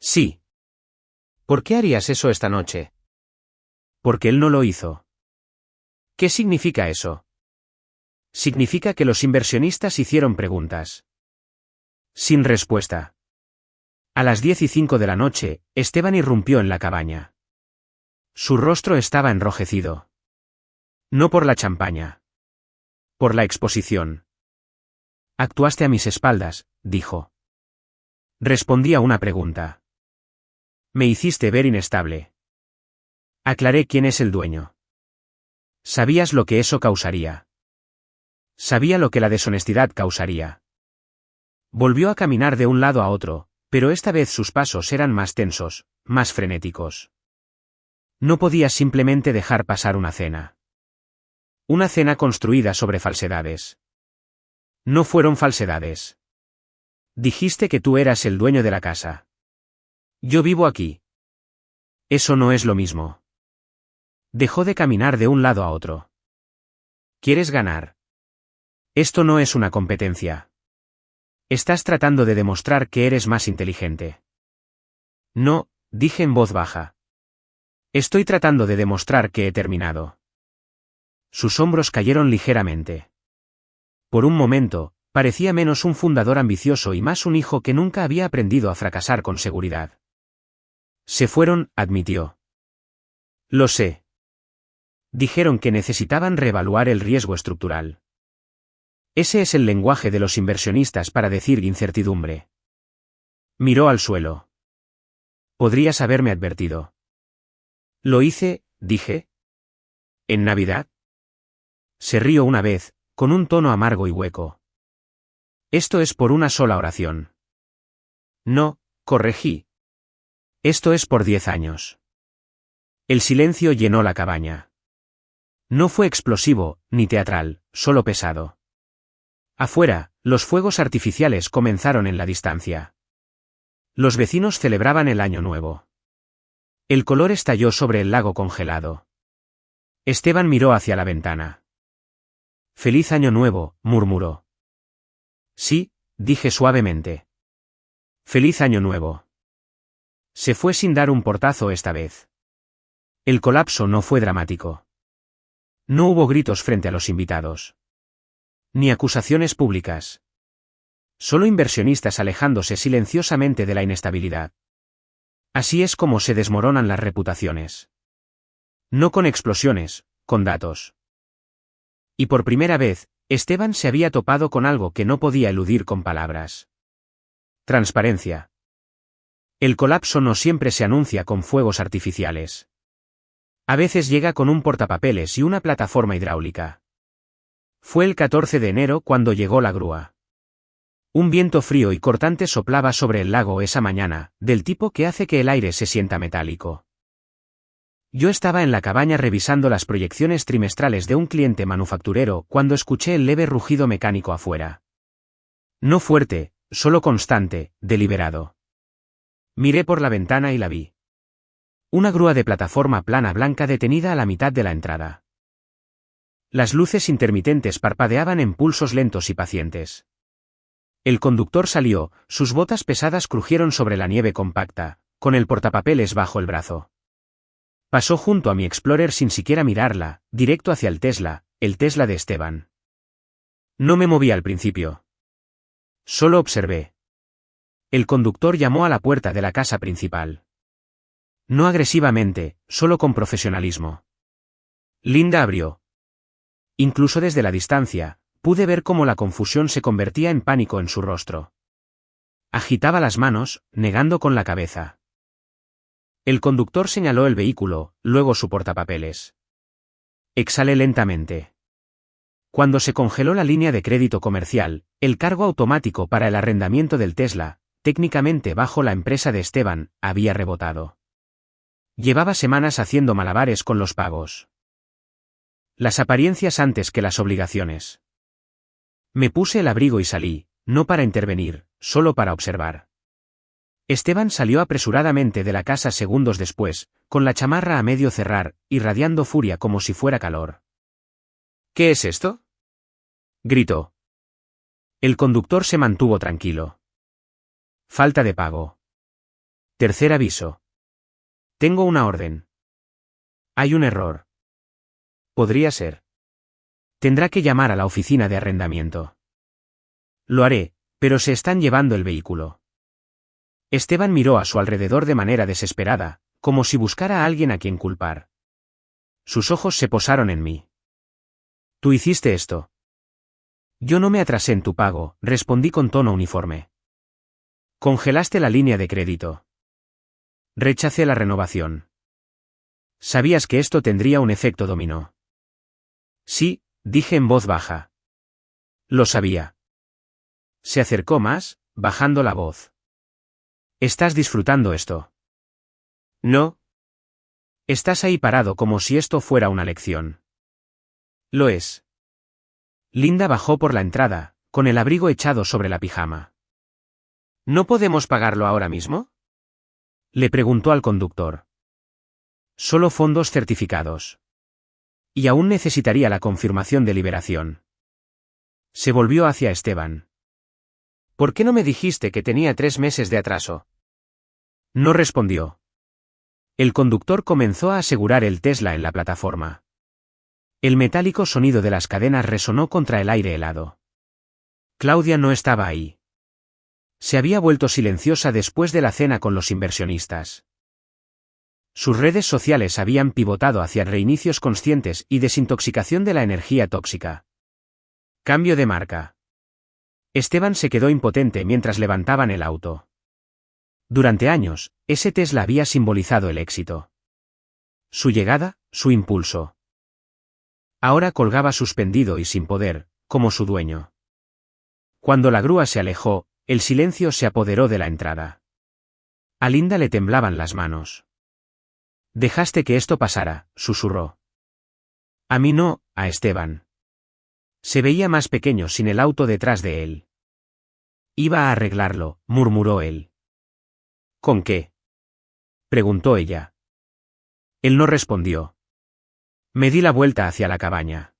Sí. ¿Por qué harías eso esta noche? Porque él no lo hizo. ¿Qué significa eso? Significa que los inversionistas hicieron preguntas. Sin respuesta. A las 10:05 de la noche, Esteban irrumpió en la cabaña. Su rostro estaba enrojecido. No por la champaña. Por la exposición. Actuaste a mis espaldas, dijo. Respondí a una pregunta. Me hiciste ver inestable. Aclaré quién es el dueño. Sabías lo que eso causaría. Sabía lo que la deshonestidad causaría. Volvió a caminar de un lado a otro, pero esta vez sus pasos eran más tensos, más frenéticos. No podía simplemente dejar pasar una cena. Una cena construida sobre falsedades. No fueron falsedades. Dijiste que tú eras el dueño de la casa. Yo vivo aquí. Eso no es lo mismo. Dejó de caminar de un lado a otro. ¿Quieres ganar? Esto no es una competencia. Estás tratando de demostrar que eres más inteligente. No, dije en voz baja. Estoy tratando de demostrar que he terminado. Sus hombros cayeron ligeramente. Por un momento, parecía menos un fundador ambicioso y más un hijo que nunca había aprendido a fracasar con seguridad. Se fueron, admitió. Lo sé. Dijeron que necesitaban reevaluar el riesgo estructural. Ese es el lenguaje de los inversionistas para decir incertidumbre. Miró al suelo. Podrías haberme advertido. Lo hice, dije. ¿En Navidad? Se rió una vez, con un tono amargo y hueco. Esto es por una sola oración. No, corregí. Esto es por 10 años. El silencio llenó la cabaña. No fue explosivo, ni teatral, solo pesado. Afuera, los fuegos artificiales comenzaron en la distancia. Los vecinos celebraban el Año Nuevo. El color estalló sobre el lago congelado. Esteban miró hacia la ventana. «Feliz Año Nuevo», murmuró. «Sí», dije suavemente. «Feliz Año Nuevo». Se fue sin dar un portazo esta vez. El colapso no fue dramático. No hubo gritos frente a los invitados. Ni acusaciones públicas. Solo inversionistas alejándose silenciosamente de la inestabilidad. Así es como se desmoronan las reputaciones. No con explosiones, con datos. Y por primera vez, Esteban se había topado con algo que no podía eludir con palabras. Transparencia. El colapso no siempre se anuncia con fuegos artificiales. A veces llega con un portapapeles y una plataforma hidráulica. Fue el 14 de enero cuando llegó la grúa. Un viento frío y cortante soplaba sobre el lago esa mañana, del tipo que hace que el aire se sienta metálico. Yo estaba en la cabaña revisando las proyecciones trimestrales de un cliente manufacturero cuando escuché el leve rugido mecánico afuera. No fuerte, solo constante, deliberado. Miré por la ventana y la vi. Una grúa de plataforma plana blanca detenida a la mitad de la entrada. Las luces intermitentes parpadeaban en pulsos lentos y pacientes. El conductor salió, sus botas pesadas crujieron sobre la nieve compacta, con el portapapeles bajo el brazo. Pasó junto a mi Explorer sin siquiera mirarla, directo hacia el Tesla de Esteban. No me moví al principio. Solo observé. El conductor llamó a la puerta de la casa principal. No agresivamente, solo con profesionalismo. Linda abrió. Incluso desde la distancia, pude ver cómo la confusión se convertía en pánico en su rostro. Agitaba las manos, negando con la cabeza. El conductor señaló el vehículo, luego su portapapeles. Exhalé lentamente. Cuando se congeló la línea de crédito comercial, el cargo automático para el arrendamiento del Tesla, técnicamente bajo la empresa de Esteban, había rebotado. Llevaba semanas haciendo malabares con los pagos. Las apariencias antes que las obligaciones. Me puse el abrigo y salí, no para intervenir, solo para observar. Esteban salió apresuradamente de la casa segundos después, con la chamarra a medio cerrar, irradiando furia como si fuera calor. ¿Qué es esto?, gritó. El conductor se mantuvo tranquilo. Falta de pago. Tercer aviso. Tengo una orden. Hay un error. Podría ser. Tendrá que llamar a la oficina de arrendamiento. Lo haré, pero se están llevando el vehículo. Esteban miró a su alrededor de manera desesperada, como si buscara a alguien a quien culpar. Sus ojos se posaron en mí. ¿Tú hiciste esto? Yo no me atrasé en tu pago, respondí con tono uniforme. Congelaste la línea de crédito. Rechacé la renovación. Sabías que esto tendría un efecto dominó. Sí, dije en voz baja. Lo sabía. Se acercó más, bajando la voz. ¿Estás disfrutando esto? No. Estás ahí parado como si esto fuera una lección. Lo es. Linda bajó por la entrada, con el abrigo echado sobre la pijama. ¿No podemos pagarlo ahora mismo?, le preguntó al conductor. Solo fondos certificados. Y aún necesitaría la confirmación de liberación. Se volvió hacia Esteban. ¿Por qué no me dijiste que tenía 3 meses de atraso? No respondió. El conductor comenzó a asegurar el Tesla en la plataforma. El metálico sonido de las cadenas resonó contra el aire helado. Claudia no estaba ahí. Se había vuelto silenciosa después de la cena con los inversionistas. Sus redes sociales habían pivotado hacia reinicios conscientes y desintoxicación de la energía tóxica. Cambio de marca. Esteban se quedó impotente mientras levantaban el auto. Durante años, ese Tesla había simbolizado el éxito. Su llegada, su impulso. Ahora colgaba suspendido y sin poder, como su dueño. Cuando la grúa se alejó, el silencio se apoderó de la entrada. A Linda le temblaban las manos. Dejaste que esto pasara, susurró. A mí no, a Esteban. Se veía más pequeño sin el auto detrás de él. Iba a arreglarlo, murmuró él. ¿Con qué? Preguntó ella. Él no respondió. Me di la vuelta hacia la cabaña.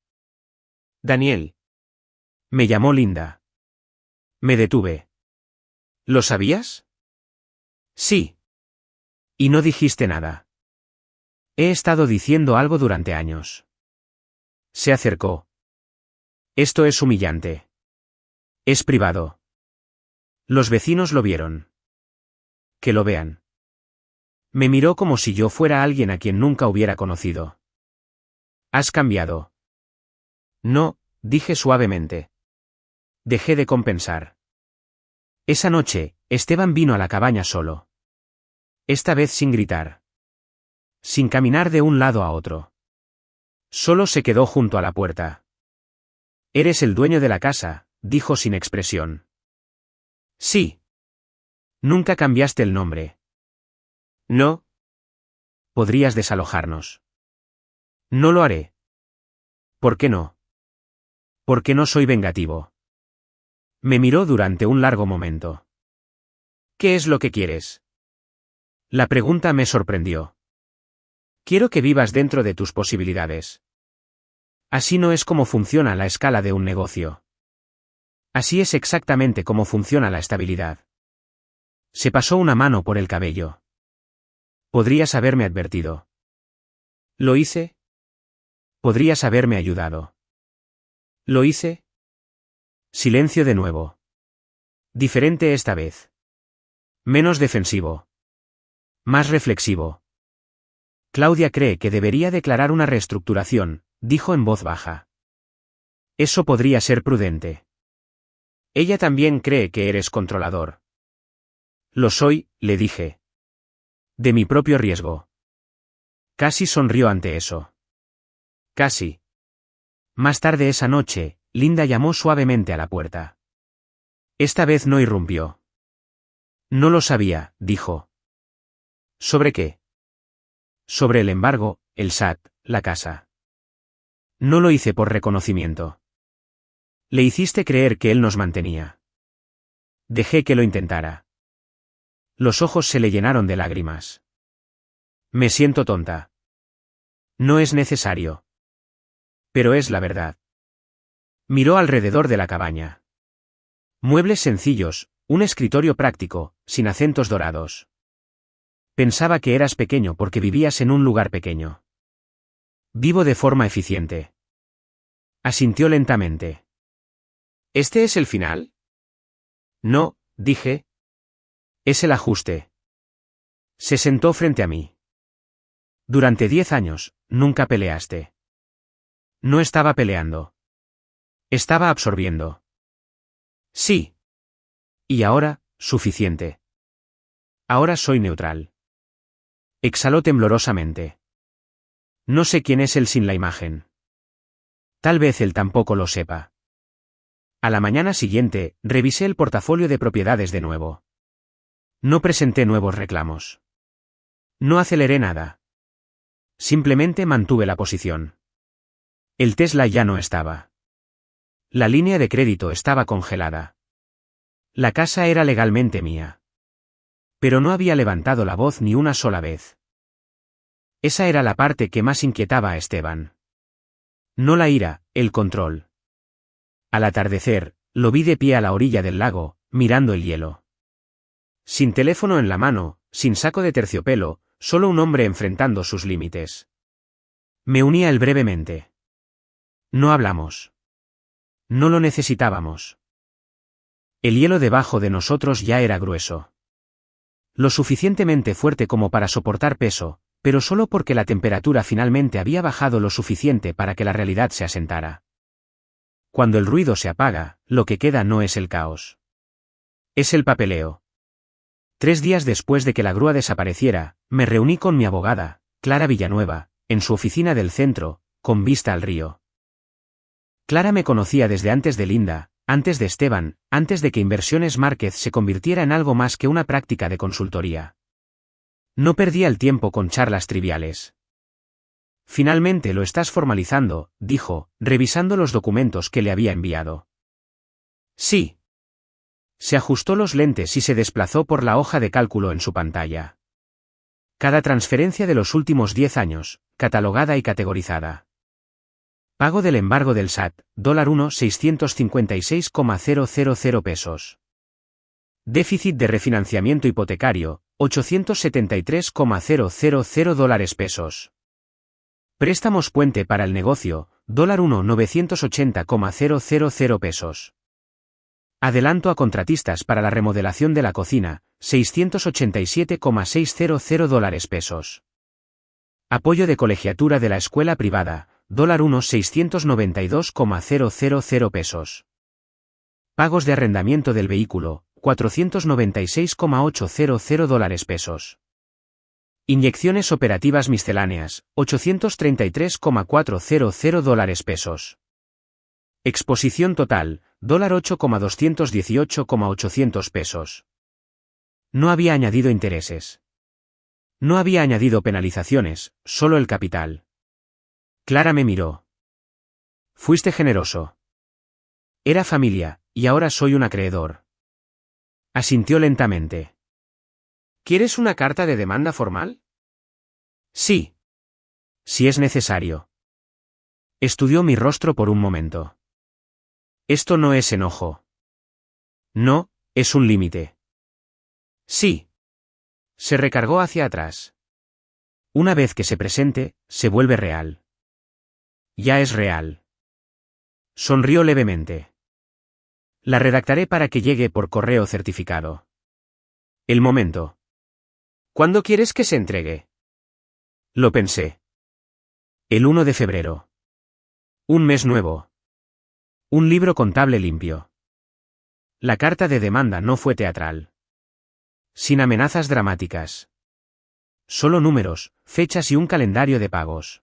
Daniel. Me llamó Linda. Me detuve. ¿Lo sabías? Sí. Y no dijiste nada. He estado diciendo algo durante años. Se acercó. Esto es humillante. Es privado. Los vecinos lo vieron. Que lo vean. Me miró como si yo fuera alguien a quien nunca hubiera conocido. ¿Has cambiado? No, dije suavemente. Dejé de compensar. Esa noche, Esteban vino a la cabaña solo. Esta vez sin gritar. Sin caminar de un lado a otro. Solo se quedó junto a la puerta. Eres el dueño de la casa, dijo sin expresión. Sí. Nunca cambiaste el nombre. No. Podrías desalojarnos. No lo haré. ¿Por qué no? Porque no soy vengativo. Me miró durante un largo momento. ¿Qué es lo que quieres? La pregunta me sorprendió. Quiero que vivas dentro de tus posibilidades. Así no es como funciona la escala de un negocio. Así es exactamente como funciona la estabilidad. Se pasó una mano por el cabello. Podrías haberme advertido. ¿Lo hice? Podrías haberme ayudado. ¿Lo hice? Silencio de nuevo. Diferente esta vez. Menos defensivo. Más reflexivo. Claudia cree que debería declarar una reestructuración, dijo en voz baja. Eso podría ser prudente. Ella también cree que eres controlador. Lo soy, le dije. De mi propio riesgo. Casi sonrió ante eso. Casi. Más tarde esa noche, Linda llamó suavemente a la puerta. Esta vez no irrumpió. No lo sabía, dijo. ¿Sobre qué? Sobre el embargo, el SAT, la casa. No lo hice por reconocimiento. Le hiciste creer que él nos mantenía. Dejé que lo intentara. Los ojos se le llenaron de lágrimas. Me siento tonta. No es necesario. Pero es la verdad. Miró alrededor de la cabaña. Muebles sencillos, un escritorio práctico, sin acentos dorados. Pensaba que eras pequeño porque vivías en un lugar pequeño. Vivo de forma eficiente. Asintió lentamente. ¿Este es el final? No, dije. Es el ajuste. Se sentó frente a mí. Durante 10 años, nunca peleaste. No estaba peleando. Estaba absorbiendo. Sí. Y ahora, suficiente. Ahora soy neutral. Exhaló temblorosamente. No sé quién es él sin la imagen. Tal vez él tampoco lo sepa. A la mañana siguiente, revisé el portafolio de propiedades de nuevo. No presenté nuevos reclamos. No aceleré nada. Simplemente mantuve la posición. El Tesla ya no estaba. La línea de crédito estaba congelada. La casa era legalmente mía. Pero no había levantado la voz ni una sola vez. Esa era la parte que más inquietaba a Esteban. No la ira, el control. Al atardecer, lo vi de pie a la orilla del lago, mirando el hielo. Sin teléfono en la mano, sin saco de terciopelo, solo un hombre enfrentando sus límites. Me uní a él brevemente. No hablamos. No lo necesitábamos. El hielo debajo de nosotros ya era grueso. Lo suficientemente fuerte como para soportar peso, pero solo porque la temperatura finalmente había bajado lo suficiente para que la realidad se asentara. Cuando el ruido se apaga, lo que queda no es el caos. Es el papeleo. 3 días después de que la grúa desapareciera, me reuní con mi abogada, Clara Villanueva, en su oficina del centro, con vista al río. Clara me conocía desde antes de Linda, antes de Esteban, antes de que Inversiones Márquez se convirtiera en algo más que una práctica de consultoría. No perdía el tiempo con charlas triviales. Finalmente lo estás formalizando, dijo, revisando los documentos que le había enviado. Sí. Se ajustó los lentes y se desplazó por la hoja de cálculo en su pantalla. Cada transferencia de los últimos 10 años, catalogada y categorizada. Pago del embargo del SAT, $1 $656,000 pesos. Déficit de refinanciamiento hipotecario, $873,000 pesos. Préstamos puente para el negocio, $1 $980,000 pesos. Adelanto a contratistas para la remodelación de la cocina, $687,600 pesos. Apoyo de colegiatura de la escuela privada, $1 $692,000 pesos. Pagos de arrendamiento del vehículo, $496,800 pesos. Inyecciones operativas misceláneas, $833,400 pesos. Exposición total, $8,218,800 pesos. No había añadido intereses. No había añadido penalizaciones, solo el capital. Clara me miró. Fuiste generoso. Era familia, y ahora soy un acreedor. Asintió lentamente. ¿Quieres una carta de demanda formal? Sí. Si es necesario. Estudió mi rostro por un momento. Esto no es enojo. No, es un límite. Sí. Se recargó hacia atrás. Una vez que se presente, se vuelve real. Ya es real. Sonrió levemente. La redactaré para que llegue por correo certificado. El momento. ¿Cuándo quieres que se entregue? Lo pensé. El 1 de febrero. Un mes nuevo. Un libro contable limpio. La carta de demanda no fue teatral. Sin amenazas dramáticas. Solo números, fechas y un calendario de pagos.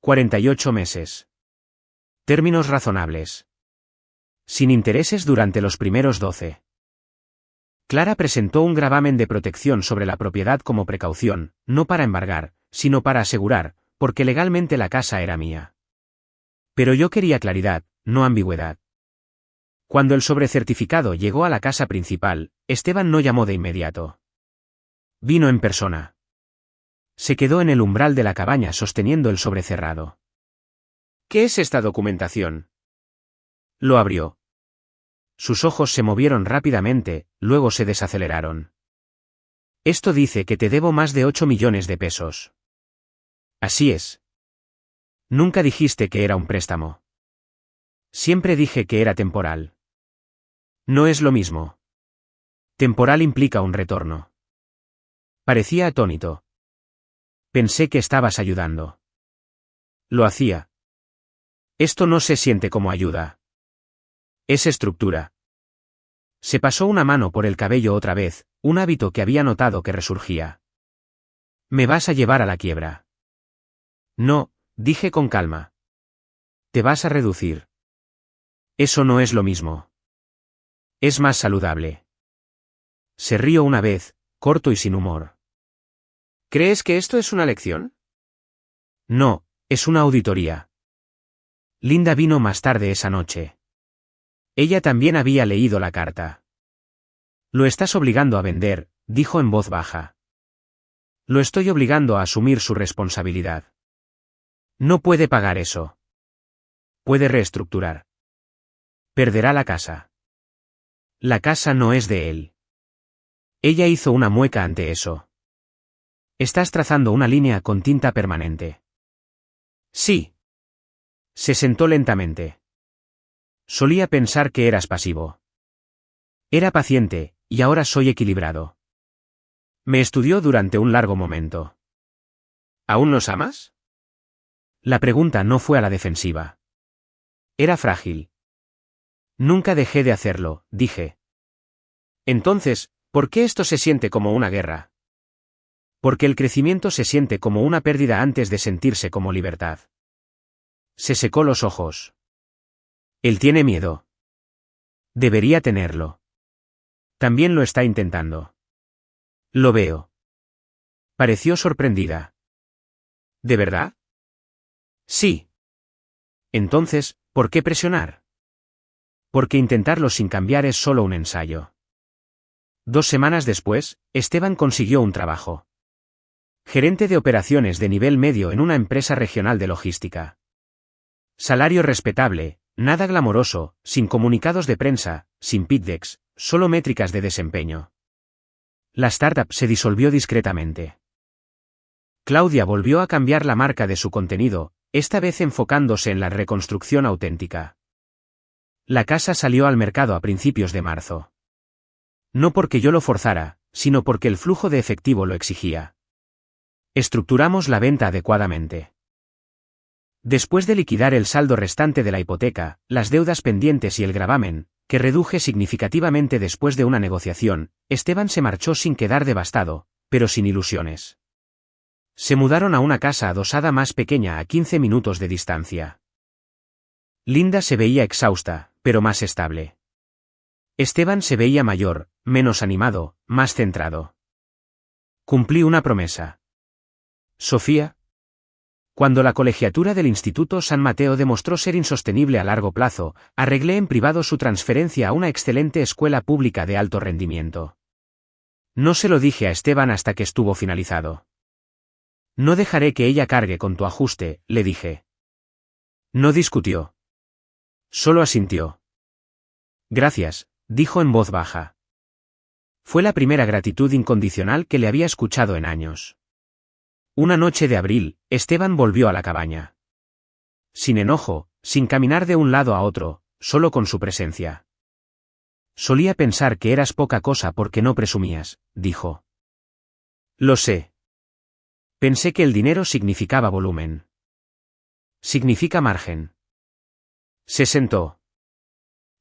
48 meses. Términos razonables. Sin intereses durante los primeros 12. Clara presentó un gravamen de protección sobre la propiedad como precaución, no para embargar, sino para asegurar, porque legalmente la casa era mía. Pero yo quería claridad, no ambigüedad. Cuando el sobrecertificado llegó a la casa principal, Esteban no llamó de inmediato. Vino en persona. Se quedó en el umbral de la cabaña sosteniendo el sobre cerrado. ¿Qué es esta documentación? Lo abrió. Sus ojos se movieron rápidamente, luego se desaceleraron. Esto dice que te debo más de 8 millones de pesos. Así es. Nunca dijiste que era un préstamo. Siempre dije que era temporal. No es lo mismo. Temporal implica un retorno. Parecía atónito. Pensé que estabas ayudando. Lo hacía. Esto no se siente como ayuda. Es estructura. Se pasó una mano por el cabello otra vez, un hábito que había notado que resurgía. ¿Me vas a llevar a la quiebra? No, dije con calma. Te vas a reducir. Eso no es lo mismo. Es más saludable. Se rió una vez, corto y sin humor. ¿Crees que esto es una lección? No, es una auditoría. Linda vino más tarde esa noche. Ella también había leído la carta. Lo estás obligando a vender, dijo en voz baja. Lo estoy obligando a asumir su responsabilidad. No puede pagar eso. Puede reestructurar. Perderá la casa. La casa no es de él. Ella hizo una mueca ante eso. Estás trazando una línea con tinta permanente. Sí. Se sentó lentamente. Solía pensar que eras pasivo. Era paciente, y ahora soy equilibrado. Me estudió durante un largo momento. ¿Aún nos amas? La pregunta no fue a la defensiva. Era frágil. Nunca dejé de hacerlo, dije. Entonces, ¿por qué esto se siente como una guerra? Porque el crecimiento se siente como una pérdida antes de sentirse como libertad. Se secó los ojos. Él tiene miedo. Debería tenerlo. También lo está intentando. Lo veo. Pareció sorprendida. ¿De verdad? Sí. Entonces, ¿por qué presionar? Porque intentarlo sin cambiar es solo un ensayo. 2 semanas después, Esteban consiguió un trabajo. Gerente de operaciones de nivel medio en una empresa regional de logística. Salario respetable, nada glamoroso, sin comunicados de prensa, sin pitch decks, solo métricas de desempeño. La startup se disolvió discretamente. Claudia volvió a cambiar la marca de su contenido, esta vez enfocándose en la reconstrucción auténtica. La casa salió al mercado a principios de marzo. No porque yo lo forzara, sino porque el flujo de efectivo lo exigía. Estructuramos la venta adecuadamente. Después de liquidar el saldo restante de la hipoteca, las deudas pendientes y el gravamen, que reduje significativamente después de una negociación, Esteban se marchó sin quedar devastado, pero sin ilusiones. Se mudaron a una casa adosada más pequeña a 15 minutos de distancia. Linda se veía exhausta, pero más estable. Esteban se veía mayor, menos animado, más centrado. Cumplí una promesa. Sofía. Cuando la colegiatura del Instituto San Mateo demostró ser insostenible a largo plazo, arreglé en privado su transferencia a una excelente escuela pública de alto rendimiento. No se lo dije a Esteban hasta que estuvo finalizado. No dejaré que ella cargue con tu ajuste, le dije. No discutió. Solo asintió. Gracias, dijo en voz baja. Fue la primera gratitud incondicional que le había escuchado en años. Una noche de abril, Esteban volvió a la cabaña. Sin enojo, sin caminar de un lado a otro, solo con su presencia. Solía pensar que eras poca cosa porque no presumías, dijo. Lo sé. Pensé que el dinero significaba volumen. Significa margen. Se sentó.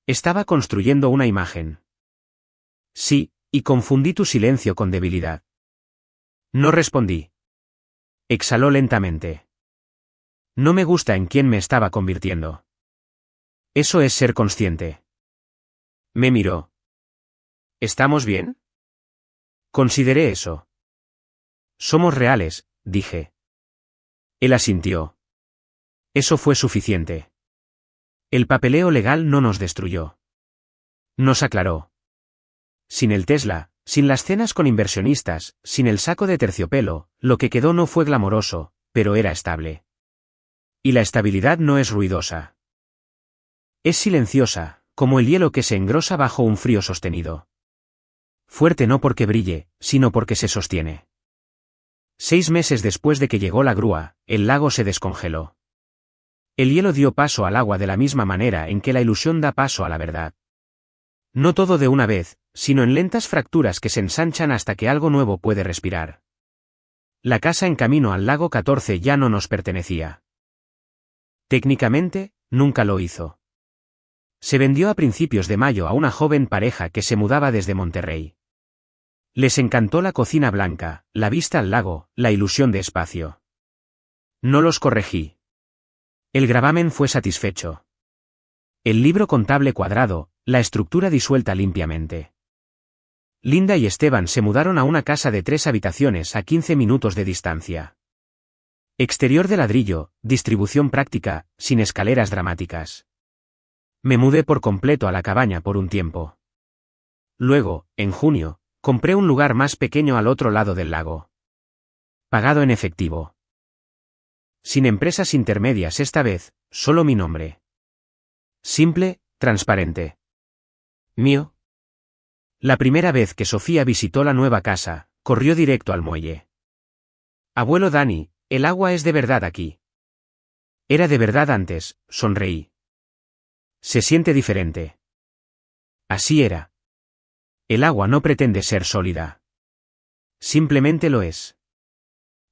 Estaba construyendo una imagen. Sí, y confundí tu silencio con debilidad. No respondí. Exhaló lentamente. No me gusta en quién me estaba convirtiendo. Eso es ser consciente. Me miró. ¿Estamos bien? Consideré eso. Somos reales, dije. Él asintió. Eso fue suficiente. El papeleo legal no nos destruyó. Nos aclaró. Sin el Tesla, sin las cenas con inversionistas, sin el saco de terciopelo, lo que quedó no fue glamoroso, pero era estable. Y la estabilidad no es ruidosa. Es silenciosa, como el hielo que se engrosa bajo un frío sostenido. Fuerte no porque brille, sino porque se sostiene. 6 meses después de que llegó la grúa, el lago se descongeló. El hielo dio paso al agua de la misma manera en que la ilusión da paso a la verdad. No todo de una vez, sino en lentas fracturas que se ensanchan hasta que algo nuevo puede respirar. La casa en camino al lago 14 ya no nos pertenecía. Técnicamente, nunca lo hizo. Se vendió a principios de mayo a una joven pareja que se mudaba desde Monterrey. Les encantó la cocina blanca, la vista al lago, la ilusión de espacio. No los corregí. El gravamen fue satisfecho. El libro contable cuadrado, la estructura disuelta limpiamente. Linda y Esteban se mudaron a una casa de 3 habitaciones a 15 minutos de distancia. Exterior de ladrillo, distribución práctica, sin escaleras dramáticas. Me mudé por completo a la cabaña por un tiempo. Luego, en junio, compré un lugar más pequeño al otro lado del lago. Pagado en efectivo. Sin empresas intermedias esta vez, solo mi nombre. Simple, transparente. Mío. La primera vez que Sofía visitó la nueva casa, corrió directo al muelle. Abuelo Dani, el agua es de verdad aquí. Era de verdad antes, sonreí. Se siente diferente. Así era. El agua no pretende ser sólida. Simplemente lo es.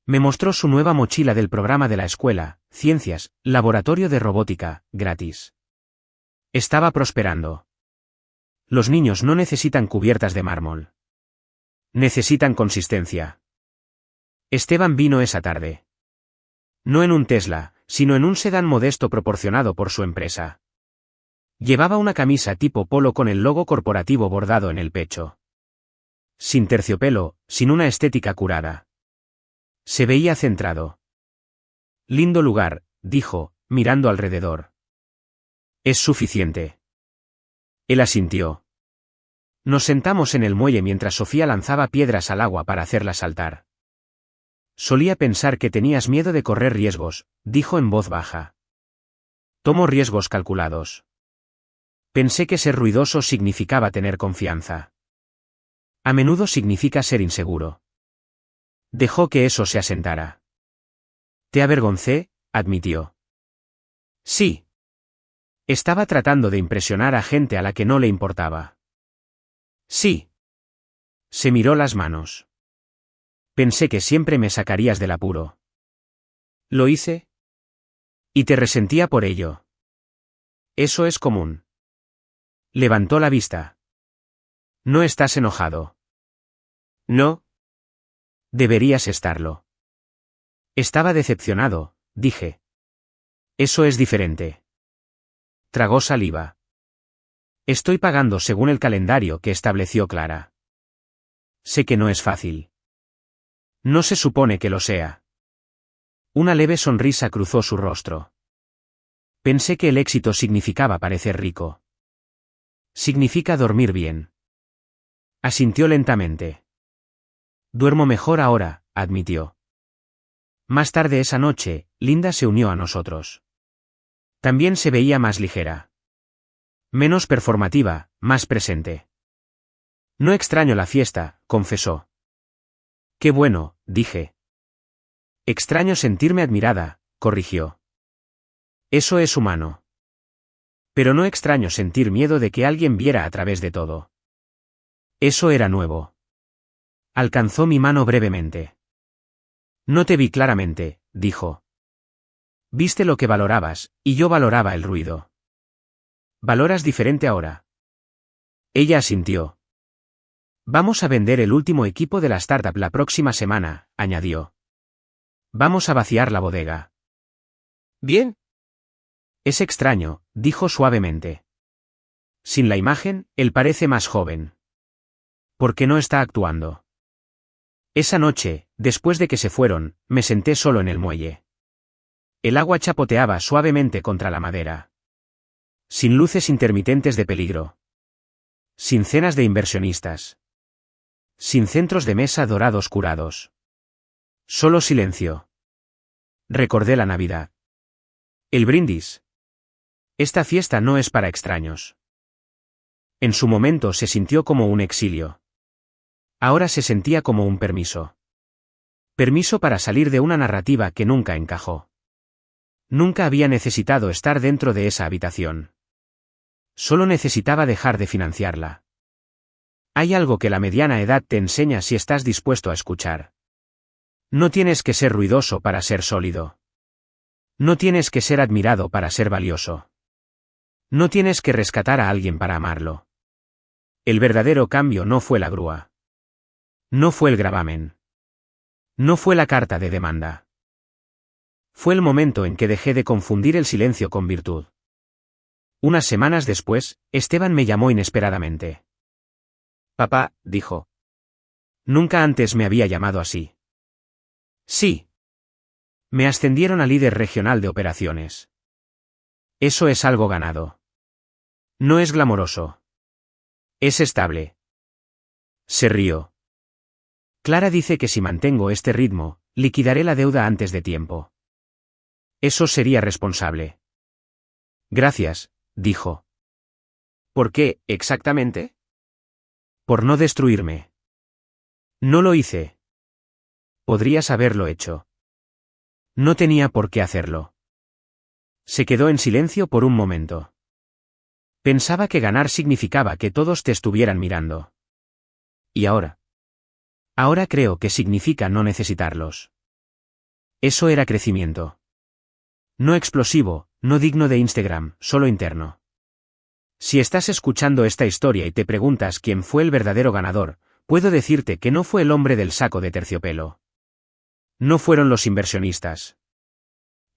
Me mostró su nueva mochila del programa de la escuela, Ciencias, Laboratorio de Robótica, gratis. Estaba prosperando. Los niños no necesitan cubiertas de mármol. Necesitan consistencia. Esteban vino esa tarde. No en un Tesla, sino en un sedán modesto proporcionado por su empresa. Llevaba una camisa tipo polo con el logo corporativo bordado en el pecho. Sin terciopelo, sin una estética curada. Se veía centrado. Lindo lugar, dijo, mirando alrededor. Es suficiente. Él asintió. Nos sentamos en el muelle mientras Sofía lanzaba piedras al agua para hacerla saltar. Solía pensar que tenías miedo de correr riesgos, dijo en voz baja. Tomo riesgos calculados. Pensé que ser ruidoso significaba tener confianza. A menudo significa ser inseguro. Dejó que eso se asentara. Te avergoncé, admitió. Sí. Estaba tratando de impresionar a gente a la que no le importaba. Sí. Se miró las manos. Pensé que siempre me sacarías del apuro. ¿Lo hice? Y te resentía por ello. Eso es común. Levantó la vista. ¿No estás enojado? No. Deberías estarlo. Estaba decepcionado, dije. Eso es diferente. Tragó saliva. Estoy pagando según el calendario que estableció Clara. Sé que no es fácil. No se supone que lo sea. Una leve sonrisa cruzó su rostro. Pensé que el éxito significaba parecer rico. Significa dormir bien. Asintió lentamente. Duermo mejor ahora, admitió. Más tarde esa noche, Linda se unió a nosotros. También se veía más ligera. Menos performativa, más presente. No extraño la fiesta, confesó. Qué bueno, dije. Extraño sentirme admirada, corrigió. Eso es humano. Pero no extraño sentir miedo de que alguien viera a través de todo. Eso era nuevo. Alcanzó mi mano brevemente. No te vi claramente, dijo. Viste lo que valorabas, y yo valoraba el ruido. ¿Valoras diferente ahora? Ella asintió. Vamos a vender el último equipo de la startup la próxima semana, añadió. Vamos a vaciar la bodega. Bien. Es extraño, dijo suavemente. Sin la imagen, él parece más joven. ¿Por qué no está actuando? Esa noche, después de que se fueron, me senté solo en el muelle. El agua chapoteaba suavemente contra la madera. Sin luces intermitentes de peligro. Sin cenas de inversionistas. Sin centros de mesa dorados curados. Solo silencio. Recordé la Navidad. El brindis. Esta fiesta no es para extraños. En su momento se sintió como un exilio. Ahora se sentía como un permiso. Permiso para salir de una narrativa que nunca encajó. Nunca había necesitado estar dentro de esa habitación. Solo necesitaba dejar de financiarla. Hay algo que la mediana edad te enseña si estás dispuesto a escuchar. No tienes que ser ruidoso para ser sólido. No tienes que ser admirado para ser valioso. No tienes que rescatar a alguien para amarlo. El verdadero cambio no fue la grúa. No fue el gravamen. No fue la carta de demanda. Fue el momento en que dejé de confundir el silencio con virtud. Unas semanas después, Esteban me llamó inesperadamente. Papá, dijo. Nunca antes me había llamado así. Sí. Me ascendieron a líder regional de operaciones. Eso es algo ganado. No es glamoroso. Es estable. Se rió. Clara dice que si mantengo este ritmo, liquidaré la deuda antes de tiempo. Eso sería responsable. Gracias, dijo. ¿Por qué, exactamente? Por no destruirme. No lo hice. Podrías haberlo hecho. No tenía por qué hacerlo. Se quedó en silencio por un momento. Pensaba que ganar significaba que todos te estuvieran mirando. ¿Y ahora? Ahora creo que significa no necesitarlos. Eso era crecimiento. No explosivo, no digno de Instagram, solo interno. Si estás escuchando esta historia y te preguntas quién fue el verdadero ganador, puedo decirte que no fue el hombre del saco de terciopelo. No fueron los inversionistas.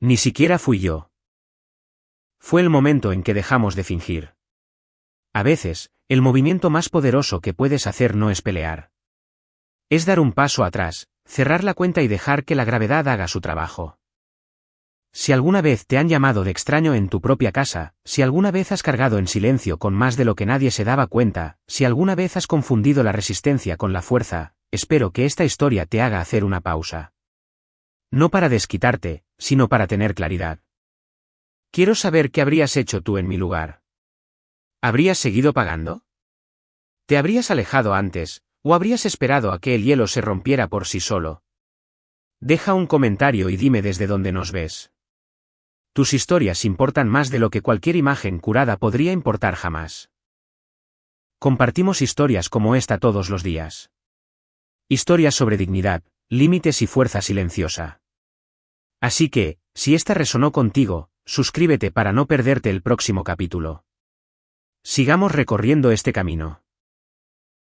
Ni siquiera fui yo. Fue el momento en que dejamos de fingir. A veces, el movimiento más poderoso que puedes hacer no es pelear. Es dar un paso atrás, cerrar la cuenta y dejar que la gravedad haga su trabajo. Si alguna vez te han llamado de extraño en tu propia casa, si alguna vez has cargado en silencio con más de lo que nadie se daba cuenta, si alguna vez has confundido la resistencia con la fuerza, espero que esta historia te haga hacer una pausa. No para desquitarte, sino para tener claridad. Quiero saber qué habrías hecho tú en mi lugar. ¿Habrías seguido pagando? ¿Te habrías alejado antes, o habrías esperado a que el hielo se rompiera por sí solo? Deja un comentario y dime desde dónde nos ves. Tus historias importan más de lo que cualquier imagen curada podría importar jamás. Compartimos historias como esta todos los días. Historias sobre dignidad, límites y fuerza silenciosa. Así que, si esta resonó contigo, suscríbete para no perderte el próximo capítulo. Sigamos recorriendo este camino.